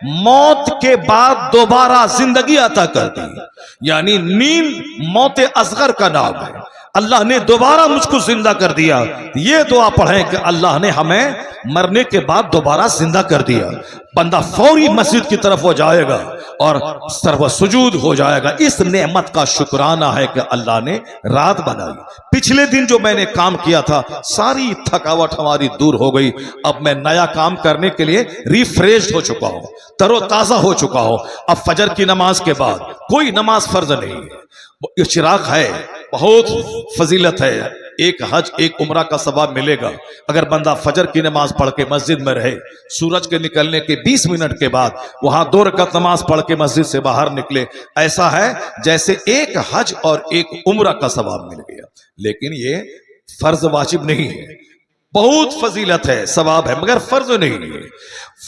मौत के बाद दोबारा जिंदगी अता कर दी। यानी नींद मौत असगर का नाम है। अल्लाह ने दोबारा मुझको जिंदा कर दिया। ये दुआ पढ़ें कि अल्लाह ने हमें मरने के बाद दोबारा जिंदा कर दिया। बंदा फौरी मस्जिद की तरफ हो जाएगा और सर्व सुजूद हो जाएगा। इस नेमत का शुक्राना है कि अल्लाह ने रात बनाई। पिछले दिन जो मैंने काम किया था सारी थकावट हमारी दूर हो गई। अब मैं नया काम करने के लिए रिफ्रेश हो चुका हूं, तरोताजा हो चुका हूं। अब फजर की नमाज के बाद कोई नमाज फर्ज नहीं है, इशराक है, बहुत फजीलत है। एक हज एक उम्रा का सवाब मिलेगा अगर बंदा फजर की नमाज पढ़ के मस्जिद में रहे। सूरज के निकलने के 20 मिनट के बाद वहां 2 रकात नमाज पढ़ के मस्जिद से बाहर निकले, ऐसा है जैसे एक हज और एक उम्रा का सवाब मिल गया। लेकिन ये फर्ज वाजिब नहीं है। बहुत फजीलत है, सवाब है, मगर फर्ज नहीं है।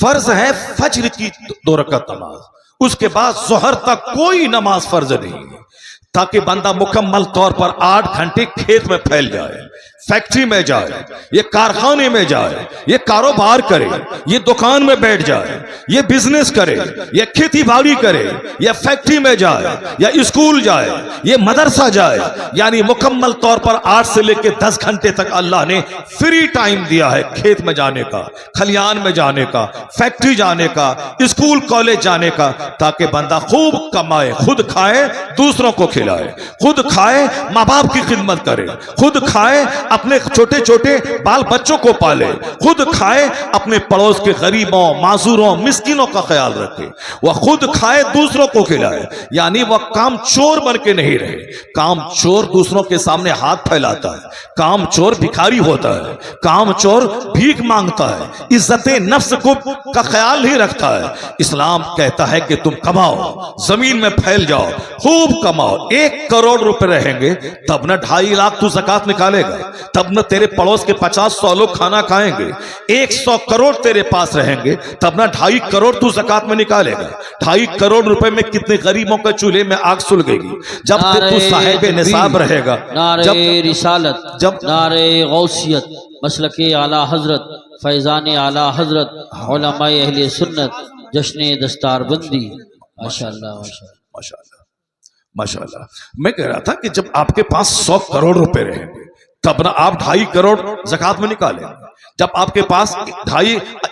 फर्ज है फज्र की 2 रकात नमाज, उसके बाद जोहर तक कोई नमाज फर्ज नहीं है, ताकि बंदा मुकम्मल तौर पर 8 घंटे खेत में फैल जाए, फैक्ट्री में जाए, ये कारखाने में जाए, ये कारोबार करे, ये दुकान में बैठ जाए, ये बिजनेस करे, ये खेती बाड़ी करे, ये फैक्ट्री में जाए, या स्कूल जाए, ये मदरसा जाए। यानी मुकम्मल तौर पर 8 से लेकर 10 घंटे तक अल्लाह ने फ्री टाइम दिया है खेत में जाने का, खलियान में जाने का, फैक्ट्री जाने का, स्कूल कॉलेज जाने का, ताकि बंदा खूब कमाए, खुद खाए, दूसरों को खिलाए, खुद खाए, माँ बाप की खिदमत करे, खुद खाए, अपने छोटे छोटे बाल बच्चों को पाले, खुद खाए, अपने पड़ोस के गरीबों, माजूरों, मिस्किनों का ख्याल रखे, वह खुद खाए, दूसरों को खिलाए। यानी वह काम चोर बन के नहीं रहे। काम चोर दूसरों के सामने हाथ फैलाता है, काम चोर भिखारी होता है, काम चोर भीख मांगता है, इज्जत नफ्स को का ख्याल नहीं रखता है। इस्लाम कहता है कि तुम कमाओ, जमीन में फैल जाओ, खूब कमाओ। 1 करोड़ रुपए रहेंगे तब ना 2.5 लाख तू ज़कात निकालेगा, तब न तेरे पड़ोस के 50-100 लोग खाना खाएंगे। 100 करोड़ तेरे पास रहेंगे तब ना 2.5 करोड़ तू ज़कात में निकालेगा। 2.5 करोड़ रुपए में कितने गरीबों के चूल्हे में आग सुलगेगी। जब तू साहिब निसाब रहेगा, नारे रिसालत, जब नारे गौसियत, मसलके आला हजरत, फैजान आला हजरत, उलमाए अहले सुन्नत, जश्न दस्तारबंदी। माशाअल्लाह माशाअल्लाह माशाअल्लाह माशाअल्लाह। मैं कह रहा था कि जब आपके पास 100 करोड़ रुपए रहेंगे तब ना आप 2.5 करोड़ ज़कात में निकालेंगे। जब आपके पास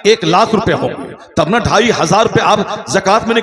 1 लाख रुपए होंगे तब ना 2,500 रुपए आप ज़कात में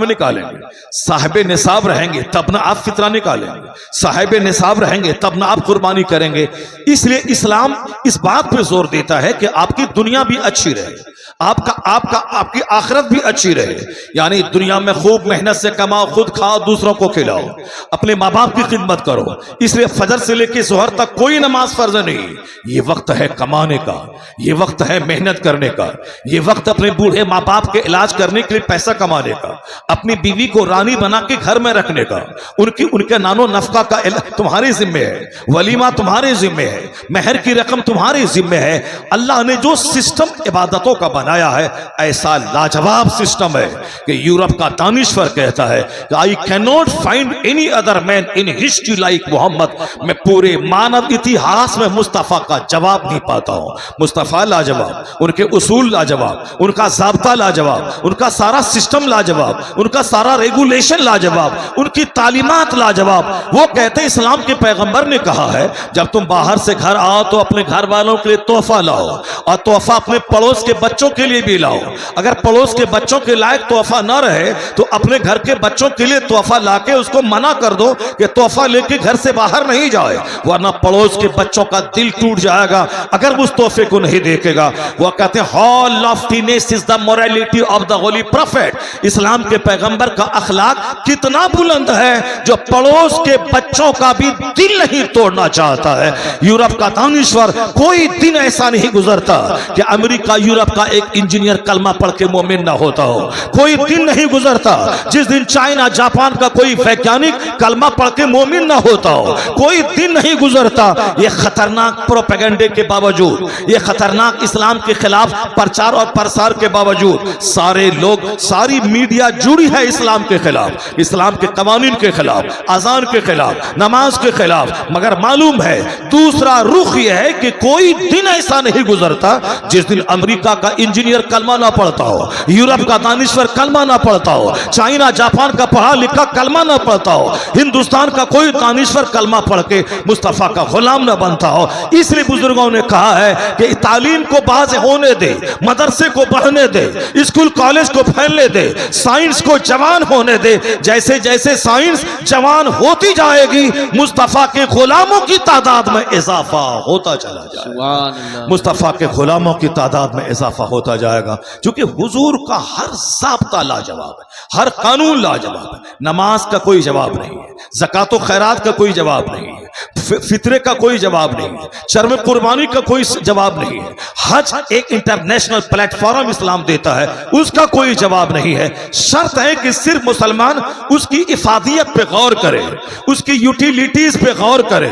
निकालेंगे। साहिब निसाब रहेंगे तब ना आप फितरा निकालेंगे, साहिब निसाब रहेंगे तब ना आप कुर्बानी करेंगे। इसलिए इस्लाम इस बात पे जोर देता है कि आपकी दुनिया भी अच्छी रहे, आपकी आखिरत भी अच्छी रहे। यानी दुनिया में खूब मेहनत से कमाओ, खुद खाओ, दूसरों को खिलाओ, अपने माँ बाप की खिदमत करो। इसलिए फजर से लेकर जोहर तक कोई नमाज फर्ज नहीं। ये वक्त है कमाने का, ये वक्त है मेहनत करने का, ये वक्त अपने बूढ़े माँ बाप के इलाज करने के लिए पैसा कमाने का, अपनी बीवी को रानी बना के घर में रखने का, उनके नानो नफका का तुम्हारे जिम्मे है, वलीमा तुम्हारे जिम्मे है, मेहर की रकम तुम्हारे जिम्मे है। अल्लाह ने जो सिस्टम इबादतों का बनाया है ऐसा लाजवाब सिस्टम है कि यूरोप का दानिश्वर कहता है कि I can not find any other man in history like Mohammad. मैं पूरे मानव इतिहास में मुस्तफा का जवाब नहीं पाता हूं। मुस्तफा लाजवाब, उनके उसूल लाजवाब, उनका ज़ाब्ता लाजवाब, उनका सारा सिस्टम लाजवाब, उनका सारा रेगुलेशन लाजवाब, उनकी तालीमात लाजवाब। वो कहते इस्लाम के पैगंबर ने कहा है जब तुम बाहर से घर आओ तो अपने घर वालों के लिए तोहफा लाओ, और तोहफा अपने पड़ोस के बच्चों के लिए भी लाओ। अगर पड़ोस के बच्चों के लायक तोहफा ना रहे तो अपने घर के बच्चों के लिए तोहफा लाके उसको मना कर दो कि तोहफा लेके घर से बाहर नहीं जाए, वरना पड़ोस के बच्चों का दिल टूट जाएगा अगर उस तोहफे को नहीं देखेगा। वह कहते हैं whole loftiness is the morality of the holy prophet. इस्लाम के पैगंबर का अखलाक कितना बुलंद है जो पड़ोस के बच्चों का भी दिल नहीं तोड़ना चाहता है। यूरोप का दानिश्वर, कोई दिन ऐसा नहीं गुजरता कि अमेरिका यूरोप का एक इंजीनियर कलमा पढ़ के मोमिन ना होता हो। कोई दिन नहीं गुजरता जिस दिन चाइना जापान का कोई वैज्ञानिक कलमा पढ़ के मोमिन ना होता हो। कोई दिन नहीं गुजरता ये खतरनाक प्रोपेगेंडे के बावजूद, ये खतरनाक इस्लाम के खिलाफ प्रचार और प्रसार के बावजूद सारे लोग, सारी मीडिया जुड़ी है इस्लाम के खिलाफ, इस्लाम के कवानीन के खिलाफ, अजान के खिलाफ, नमाज के खिलाफ। मगर मालूम है दूसरा रुख यह है कि कोई दिन ऐसा नहीं गुजरता जिस दिन अमेरिका का इंजीनियर कलमा ना पढ़ता हो, यूरोप का दानिश्वर कलमा ना पढ़ता हो, चाइना जापान का पढ़ा लिखा कलमा ना पढ़ता हो, हिंदुस्तान का कोई दानिश्वर कलमा पढ़ के मुस्तफा का गुलाम ना बनता हो। इसलिए बुजुर्गों ने कहा है कि तालीम को बाज होने दे, मदरसे को बढ़ने दे, स्कूल कॉलेज को फैलने दे, साइंस को जवान होने दे। जैसे जैसे साइंस जवान होती जाएगी मुस्तफा के गुलामों की तादाद में इजाफा होता चला जाएगा, सुभान अल्लाह। मुस्तफा के गुलामों की तादाद में इजाफा होता जाएगा। क्योंकि हुजूर का हर ज़ाब्ता लाजवाब है, हर कानून लाजवाब है। नमाज का कोई जवाब नहीं है, ज़कात व खैरात का कोई जवाब नहीं है, फितरे का कोई जवाब नहीं है, शर्म कुर्बानी का कोई जवाब नहीं है। हज एक इंटरनेशनल प्लेटफॉर्म इस्लाम देता है, उसका कोई जवाब नहीं है। शर्त है कि सिर्फ मुसलमान उसकी इफादियत पे गौर करे, उसकी यूटिलिटीज पे गौर करे,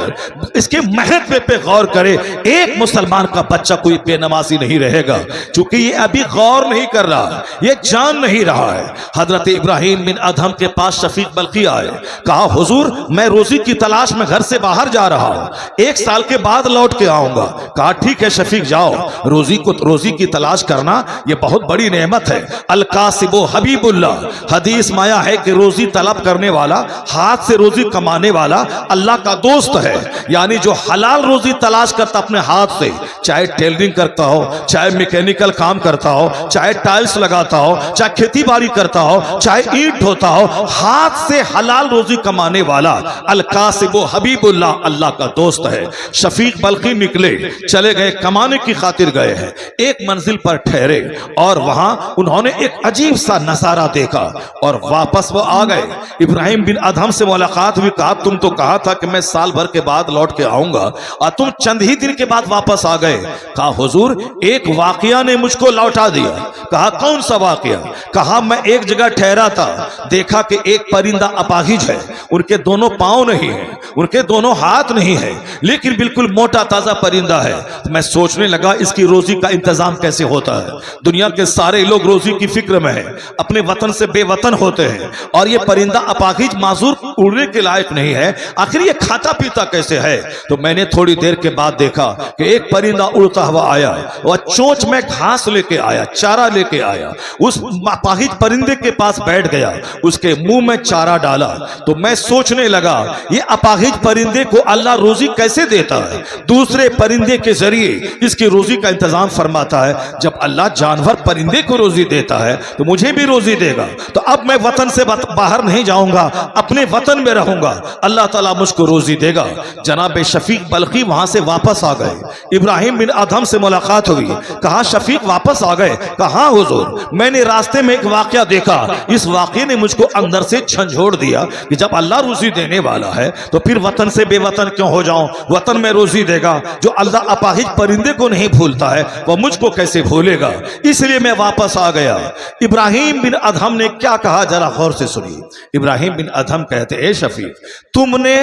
इसके महत्व पे गौर करे। एक मुसलमान का बच्चा कोई बेनमाजी नहीं रहेगा, क्योंकि ये अभी गौर नहीं कर रहा, ये जान नहीं रहा है। हजरत इब्राहिम बिन अदहम के पास शफीक बल्खी आए, कहा हुजूर मैं रोजी की तलाश में घर से बाहर जा रहा हूं, 1 साल के बाद लौट के आऊंगा। कहा ठीक है शफीक जाओ, रोजी की तलाश करना ये बहुत बड़ी नेमत है। अल कासिबो हबीबुल्लाह, हदीस माया है कि रोजी तलब करने वाला, हाथ से रोजी कमाने वाला अल्लाह का दोस्त है। यानी जो हलाल रोजी तलाश करता अपने हाथ से, चाहे टेलरिंग करता हो, चाहे मैकेनिकल काम करता हो, चाहे टाइल्स लगाता हो, चाहे खेती बाड़ी करता हो, चाहे ईंट ढोता हो, हाथ से हलाल रोजी कमाने वाला अल कासिबो हबीबुल्लाह अल्लाह का दोस्त है। शफीक बल्खी निकले, चले गए, कमाने की खातिर गए हैं। एक मंजिल पर ठहरे और वहां उन्होंने एक अजीब सा नजारा देखा और वापस वो आ गए। इब्राहिम बिन अदहम से मुलाकात हुई, कहा तुम तो कहा था कि मैं साल भर के बाद लौट के आऊंगा और तुम चंद ही दिन के बाद वापस आ गए। कहा हुजूर एक वाकया ने मुझको लौटा दिया। कहा कौन सा वाकया? कहा मैं एक जगह ठहरा था, देखा कि एक परिंदा अपाहिज है, उनके दोनों पांव नहीं है, उनके दोनों हाथ नहीं है, लेकिन बिल्कुल मोटा ताजा परिंदा है। तो मैं सोचने लगा इसकी रोजी का इंतजाम कैसे होता है। दुनिया के सारे लोग रोजी की फिक्र में है, अपने वतन से बेवतन होते हैं, और ये परिंदा अपाहिज माजूर उड़ने के लायक नहीं है, आखिर ये खाता पीता कैसे है? तो मैंने थोड़ी देर के बाद देखा कि एक परिंदा उड़ता हुआ आया और चोंच में घास लेके आया, चारा लेके आया, उस अपाहिज परिंदे के पास बैठ गया, उसके मुंह में चारा डाला। तो मैं सोचने लगा ये अपाहिज परिंदे को अल्लाह रोजी कैसे देता है? दूसरे परिंदे के जरिए इसकी रोजी का इंतजाम फरमाता है। जब अल्लाह जानवर परिंदे को रोजी देता है तो मुझे भी रोजी देगा। तो अब मैं वतन से बाहर नहीं जाऊंगा, अपने वतन में रहूंगा, अल्लाह ताला मुझको रोजी देगा। जनाब शफीक बल्खी वहां से वापस आ गए। इब्राहिम बिन अदहम से मुलाकात हुई, कहा शफीक वापस आ गए? कहा हुजूर मैंने रास्ते में एक वाकया देखा, इस वाकये ने मुझको अंदर से झंझोड़ दिया कि जब अल्लाह रोजी देने वाला है तो फिर वतन से बेवतन क्यों हो जाऊं? वतन में रोजी देगा। जो अल्लाह अपाहिज परिंदे को नहीं भूलता है वह मुझको कैसे भूलेगा? इसलिए मैं वापस आ गया। इब्राहिम बिन अदहम ने क्या कहा जरा गौर से सुनिए। इब्राहिम बिन अदहम कहते ए शफीक तुमने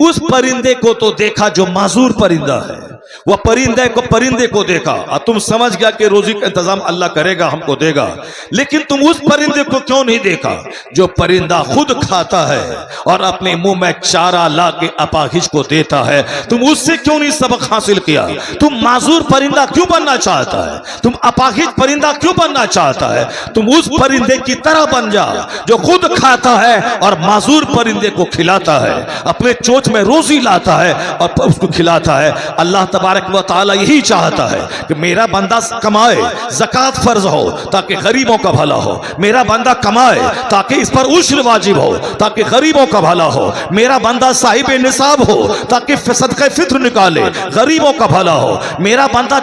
उस परिंदे को तो देखा जो माजूर परिंदा है, वह परिंदे को देखा और तुम समझ गया कि रोजी का इंतजाम अल्लाह करेगा, हमको देगा। लेकिन तुम उस परिंदे को क्यों नहीं देखा जो परिंदा खुद खाता है और अपने मुंह में चारा ला के अपाहिज को देता है? तुम उससे क्यों नहीं सबक हासिल किया? तुम माजूर परिंदा क्यों बनना चाहता है? तुम अपाहिज परिंदा क्यों बनना चाहता है? तुम उस परिंदे की तरह बन जा जो खुद खाता है और माजूर परिंदे को खिलाता है, अपने चोच में रोजी लाता है और उसको खिलाता है। अल्लाह तबारक व तआला यही चाहता है कि मेरा बंदा कमाए, ज़कात फर्ज हो ताकि गरीबों का भला हो, मेरा बंदा कमाए ताकि इस पर उश्र वाजिब हो ताकि गरीबों का भला हो, मेरा बंदा साहिब निसाब हो ताकि सदक़े फित्र निकाले, गरीबों का भला हो, मेरा बंदा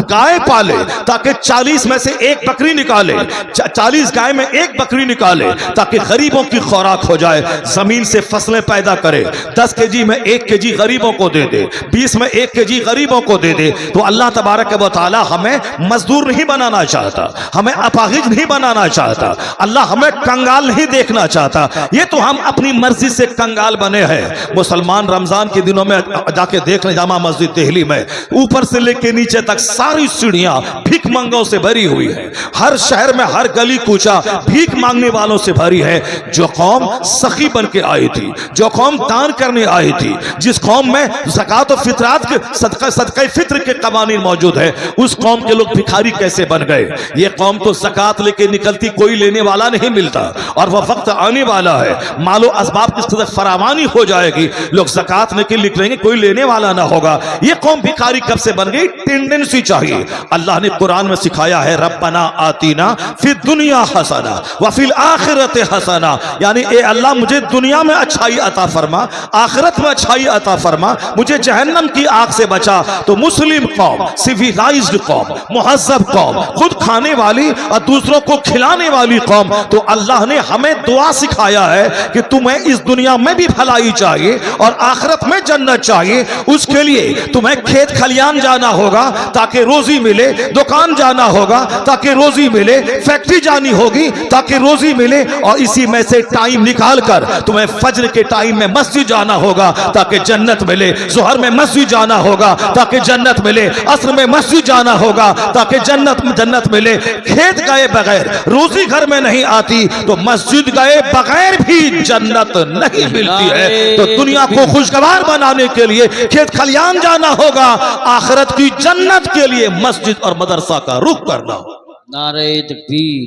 गाय पाले ताकि 40 में से एक बकरी निकाले, 40 गाय में एक बकरी निकाले ताकि गरीबों की खुराक हो जाए, जमीन से फसलें पैदा करे, 10 केजी में 1 केजी गरीबों को दे दे, 20 में 1 केजी गरीबों को दे दे, तो अल्लाह तबारक व तआला हमें मजदूर नहीं बनाना चाहता, हमें अपाहिज नहीं बनाना चाहता, अल्लाह हमें कंगाल नहीं देखना चाहता। ये तो हम अपनी मर्जी से कंगाल बने हैं। मुसलमान रमजान के दिनों में जाके देख लें, जामा मस्जिद दिल्ली में ऊपर से लेके नीचे तक सारी सीढ़ियां भीख मंगों से भरी हुई है। हर शहर में हर गली कूचा भीख मांगने वालों से भरी है। जो कौम सखी बन के आई थी, जो कौम दान करने आई थी, जिस कौम में ज़कात और फितरात के सदका फित्र के कवानीन मौजूद है, उस कौम के लोग भिखारी कैसे बन गए? ये कौम तो ज़कात लेके निकलती, कोई लेने वाला नहीं मिलता, और वह वक्त आने वाला है मालो असबाब की कदर फरावानी हो जाएगी, लोग ज़कात लेके निकलेंगे, कोई लेने वाला ना होगा। ये कौम भिखारी कब से बन गई? टेंडेंसी चाहिए। अल्लाह ने कुरान में सिखाया है, रब्बना आतीना फिद दुनिया हसना व फिल आखिरत हसना, यानी ए अल्लाह मुझे दुनिया में अच्छाई अता फरमा, आखिरत में अच्छाई अता फरमा, मुझे जहन्नम की आग से बचा। तो मुस्लिम कौम, सिविलाइज्ड कौम, मुहज्जब कौम, खुद खाने वाली और दूसरों को खिलाने वाली कौम, तो अल्लाह ने हमें दुआ सिखाया है कि तुम्हें इस दुनिया में भी भलाई चाहिए और आखिरत में जन्नत चाहिए। उसके लिए तुम्हें खेत खलियान जाना होगा ताकि रोजी मिले, दुकान जाना होगा ताकि रोजी मिले, फैक्ट्री जानी होगी ताकि रोजी मिले, और इसी में से टाइम निकाल कर तुम्हें फज्र के टाइम में मस्जिद जाना होगा ताकि जन्नत मिले, जोहर में मस्जिद जाना होगा ताकि जन्नत मिले, असर में मस्जिद जाना होगा ताकि जन्नत मिले। खेत गए बगैर रोजी घर में नहीं आती, तो मस्जिद गए बगैर भी जन्नत नहीं मिलती है। तो दुनिया को खुशगवार बनाने के लिए खेत खलियान जाना होगा, आखिरत की जन्नत के लिए मस्जिद और मदरसा का रुख करना होगा। नारे तकबीर,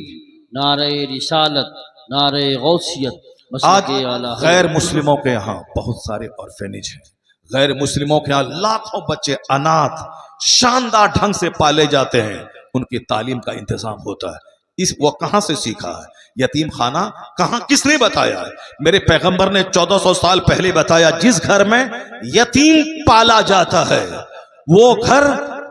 नारे रिसालत, नारे गौसियत। आज गैर मुस्लिमों के यहाँ बहुत सारे ऑर्फेनेज हैं, गैर मुस्लिमों के यहाँ लाखों बच्चे अनाथ शानदार ढंग से पाले जाते हैं, उनकी तालीम का इंतजाम होता है। वो कहां से सीखा है? यतीम खाना कहां, किसने बताया है? मेरे पैगंबर ने 1400 साल पहले बताया, जिस घर में यतीम पाला जाता है वो घर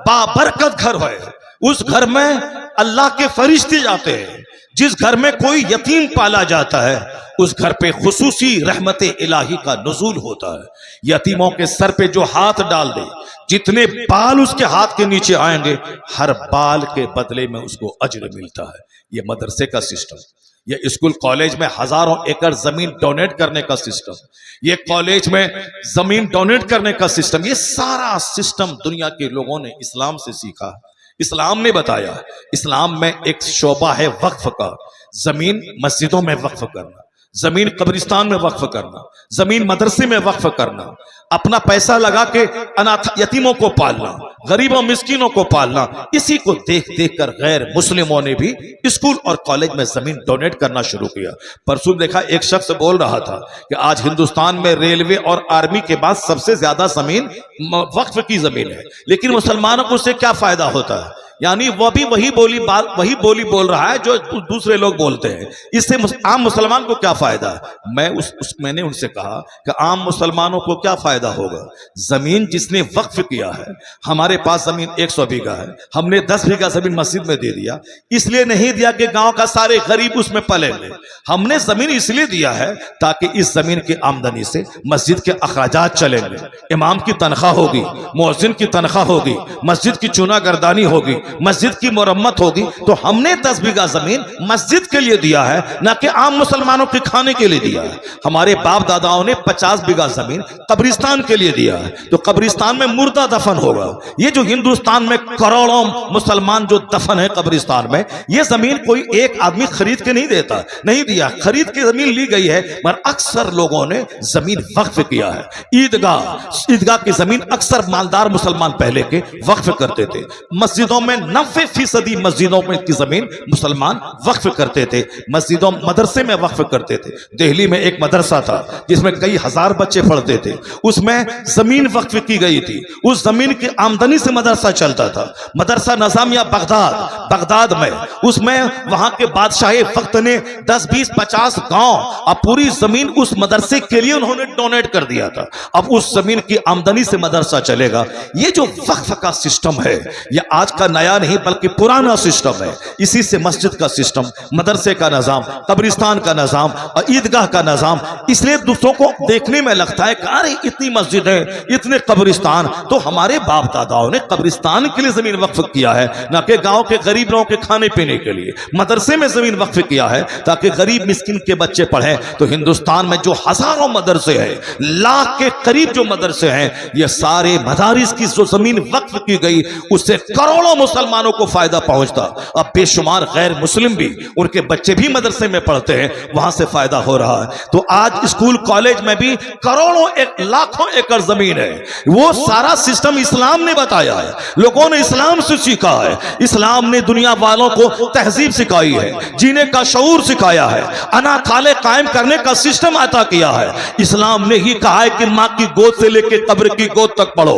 बाबरकत घर है, उस घर में अल्लाह के फरिश्ते जाते हैं। जिस घर में कोई यतीम पाला जाता है उस घर पे खुसूसी रहमत इलाही का नुज़ूल होता है। यतीमों के सर पे जो हाथ डाल दे, जितने बाल उसके हाथ के नीचे आएंगे, हर बाल के बदले में उसको अज्र मिलता है। ये मदरसे का सिस्टम, ये स्कूल कॉलेज में हजारों एकड़ जमीन डोनेट करने का सिस्टम, ये कॉलेज में जमीन डोनेट करने का सिस्टम, ये सारा सिस्टम दुनिया के लोगों ने इस्लाम से सीखा है, इस्लाम ने बताया। इस्लाम में एक शोबा है वक्फ का, जमीन मस्जिदों में वक्फ करना, जमीन कब्रिस्तान में वक्फ करना, जमीन मदरसे में वक्फ करना, अपना पैसा लगा के अनाथ यतीमों को पालना, गरीबों मिस्किनों को पालना। इसी को देख देख कर गैर मुस्लिमों ने भी स्कूल और कॉलेज में जमीन डोनेट करना शुरू किया। परसों देखा एक शख्स बोल रहा था कि आज हिंदुस्तान में रेलवे और आर्मी के बाद सबसे ज्यादा जमीन वक्फ की जमीन है, लेकिन मुसलमानों को उससे क्या फायदा होता है? यानी वह भी वही बोली बोल रहा है जो दूसरे लोग बोलते हैं। इससे आम मुसलमान को क्या फायदा? मैंने उनसे कहा कि आम मुसलमानों को क्या फायदा होगा? जमीन जिसने वक्फ किया है, हमारे पास जमीन 100 बीघा है, हमने 10 बीघा जमीन मस्जिद में दे दिया, इसलिए नहीं दिया कि गांव का सारे गरीब उसमें पलेंगे। हमने जमीन इसलिए दिया है ताकि इस जमीन की आमदनी से मस्जिद के अखराजात चलेंगे, इमाम की तनख्वाह होगी, मुअज्जिन की तनख्वाह होगी, मस्जिद की चुनागर्दानी होगी, मस्जिद की मुरम्मत होगी। तो हमने 10 बीघा जमीन मस्जिद के लिए दिया है, ना कि आम मुसलमानों के खाने के लिए दिया है। हमारे बाप दादाओं ने 50 बीघा जमीन कब्रिस्तान के लिए दिया है, तो कब्रिस्तान में मुर्दा दफन होगा। ये जो हिंदुस्तान में करोड़ों मुसलमान जो दफन है कब्रिस्तान में, ये जमीन कोई एक आदमी खरीद के नहीं देता, नहीं दिया, खरीद के जमीन ली गई है, मगर अक्सर लोगों ने जमीन वक्फ किया है। ईदगाह की जमीन अक्सर मालदार मुसलमान पहले के वक्फ करते थे। मस्जिदों में 90% मस्जिदों में की जमीन मुसलमान वक्फ करते थे, मस्जिदों मदरसे में वक्फ करते थे। दिल्ली में एक मदरसा था जिसमें कई हजार बच्चे पढ़ते थे, उसमें जमीन वक्फ की गई थी, उस जमीन की आमदनी से मदरसा चलता था। मदरसा नजामिया बगदाद में, उसमें वहां के बादशाह वक्त ने 10, 20, 50 गांव और पूरी जमीन उस मदरसे के लिए उन्होंने डोनेट कर दिया था। अब उस जमीन की आमदनी से मदरसा चलेगा। ये जो वक्फ का सिस्टम है, ये आज का नया नया नहीं बल्कि पुराना सिस्टम है। इसी से मस्जिद का सिस्टम, मदरसे का निज़ाम, कब्रिस्तान का निज़ाम और ईदगाह का निज़ाम। इसलिए दूसरों को देखने में लगता है कि अरे इतनी मस्जिद है, इतने कब्रिस्तान, तो हमारे बाप दादाओं ने कब्रिस्तान के लिए जमीन वक्फ किया है, ना कि गांव के गरीब लोगों के खाने पीने के लिए। मदरसे में जमीन वक्फ किया है ताकि गरीब मिस्किन के बच्चे पढ़े। तो हिंदुस्तान में जो हजारों मदरसे हैं, लाख के करीब जो मदरसे हैं, ये सारे मदारिस की जो जमीन वक्फ की गई उससे करोड़ों मुसलमानों को फायदा पहुंचता। अब बेशुमार गैर मुस्लिम भी, उनके बच्चे भी मदरसे में पढ़ते हैं, वहां से फायदा हो रहा है। तो आज स्कूल कॉलेज में भी करोड़ों लाखों एकड़ जमीन है। वो सारा सिस्टम इस्लाम ने बताया है, लोगों ने इस्लाम से सीखा है। इस्लाम ने दुनिया वालों को तहजीब सिखाई है, जीने का शऊर सिखाया है, अना खाले कायम करने का सिस्टम अता किया है। इस्लाम ने ही कहा है कि माँ की गोद से लेकर कब्र की गोद तक पढ़ो।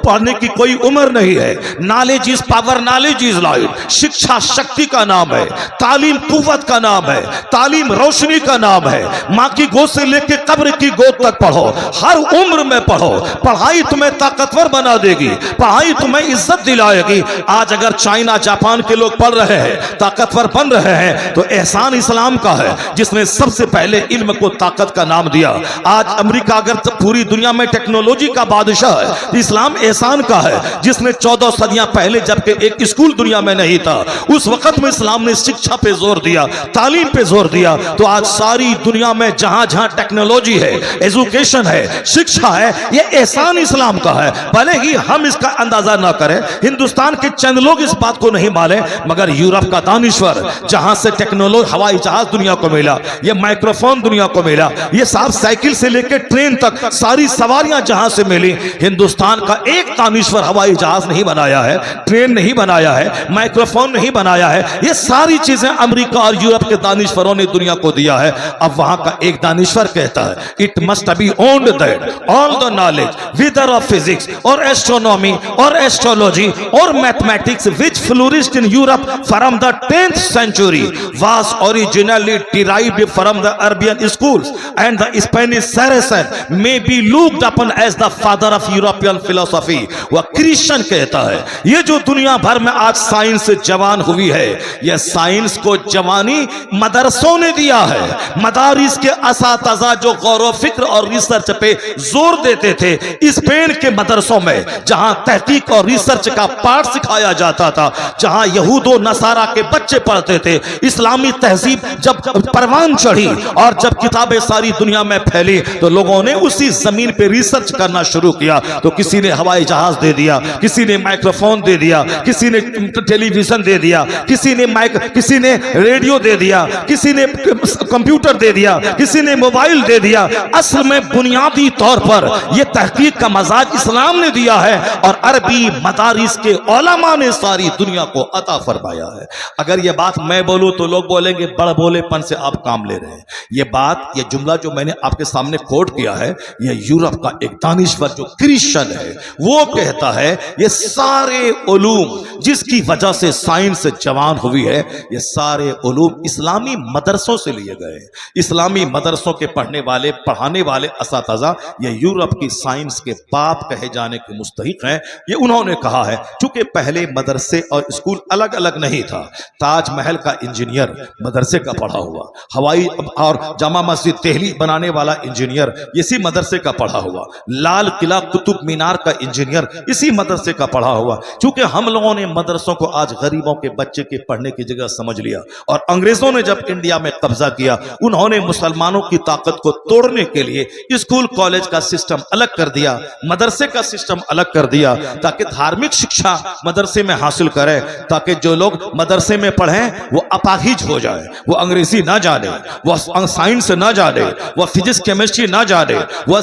पढ़ने की कोई उम्र नहीं है। Knowledge is power, knowledge is light. शिक्षा शक्ति का नाम है, तालीम कुव्वत का नाम है, तालीम रोशनी का नाम है। माँ की गोद से लेकर कब्र की गोद तक पढ़ो, हर उम्र में पढ़ो। पढ़ाई तुम्हें ताकतवर बना देगी, पढ़ाई तुम्हें इज्जत दिलाएगी। आज अगर चाइना जापान के लोग पढ़ रहे हैं, ताकतवर बन रहे हैं, तो एहसान इस्लाम का है, जिसने सबसे पहले इल्म को ताकत का नाम दिया। आज अमेरिका अगर पूरी दुनिया में टेक्नोलॉजी का बादशाह है, तो इस्लाम एहसान का है, जिसने 14 सदियां पहले जबकि एक स्कूल दुनिया में नहीं था, उस वक्त में इस्लाम ने शिक्षा पे जोर दिया, तालीम पे जोर दिया। तो आज सारी दुनिया में जहां जहां टेक्नोलॉजी है, एजुकेशन है, शिक्षा है, ये एहसान इस्लाम का है। भले ही हम इसका अंदाजा ना करें, हिंदुस्तान के चंद लोग इस बात को नहीं माने, मगर यूरोप का दानिश्वर, जहां से टेक्नोलॉजी, हवाई जहाज दुनिया को मिला, ये माइक्रोफोन दुनिया को मिला, ये साहब साइकिल से लेकर ट्रेन तक सारी सवारियां जहां से मिली, हिंदुस्तान का एक दानिश्वर हवाई जहाज नहीं बनाया है, ट्रेन नहीं बनाया है, माइक्रोफोन नहीं बनाया है। ये सारी चीजें अमेरिका और यूरोप के दानिश्वरों ने दुनिया को दिया है। अब वहां का एक दानिश्वर कहता है, it must be owned that all the knowledge whether of physics और एस्ट्रोनॉमी और एस्ट्रोलॉजी और mathematics which flourished in Europe from the 10th century was originally derived from the Arabian schools, and the Spanish Saracen may be looked upon as the father of European philosophy। वह Christian कहता है, ये जो दुनिया भर में आज science जवान हुई है, यह साइंस को जवानी मदरसों ने दिया है। मदारिस के असातिज़ा जो गौर व फिक्र और रिसर्च पे जोर देते थे, स्पेन के मदरसों में जहां तहकीक और रिसर्च का पाठ सिखाया जाता था, जहां यहूदो नसारा के बच्चे पढ़ते थे, इस्लामी तहजीब जब परवान चढ़ी और जब किताबें सारी दुनिया में फैली, तो लोगों ने उसी जमीन पे रिसर्च करना शुरू किया। तो किसी ने हवाई जहाज दे दिया, किसी ने माइक्रोफोन दे दिया, किसी ने टेलीविजन दे दिया, किसी ने रेडियो दे दिया, किसी ने कंप्यूटर दे दिया, किसी ने मोबाइल दे दिया। असल में बुनियादी तौर पर यह तहकीक का मजाज इस्लाम ने दिया है और अरबी मदारिस के उलमा ने सारी दुनिया को अता फरमाया है। अगर यह बात मैं बोलूं तो लोग बोलेंगे बड़ बोलेपन से आप काम ले रहे हैं। यह जुमला जो मैंने आपके सामने कोट किया है, यह यूरोप का एक दानिश्वर जो क्रिश्चियन है, वो कहता है ये सारे उलूम जिसकी वजह से साइंस जवान हुई है, ये सारे उलूम इस्लामी मदरसों से लिए गए। इस्लामी मदरसों के पढ़ाने वाले असातिज़ा ये यूरोप की साइंस के बाप कहे जाने के मुस्तहिक हैं। ये उन्होंने कहा है, चूंकि पहले मदरसे और स्कूल अलग अलग नहीं था। ताजमहल का इंजीनियर मदरसे का पढ़ा हुआ, हवाई और जामा मस्जिद दिल्ली बनाने वाला इंजीनियर इसी मदरसे का पढ़ा हुआ, लाल किला कुतुब मीनार का इंजीनियर इसी मदरसे का पढ़ा हुआ। चूंकि हम लोगों ने मदरसों को आज गरीबों के बच्चे के पढ़ने की जगह समझ लिया और अंग्रेजों ने जब इंडिया में कब्जा किया, उन्होंने मुसलमानों की ताकत को तोड़ने के लिए स्कूल कॉलेज का सिस्टम अलग कर दिया, मदरसे का सिस्टम अलग कर दिया, ताकि धार्मिक शिक्षा मदरसे में हासिल करें, ताकि जो लोग मदरसे में पढ़ें वो अपाहिज हो जाए, वो अंग्रेजी ना जाने, वो साइंस ना जाने, वो फिजिक्स केमिस्ट्री ना जाने, वो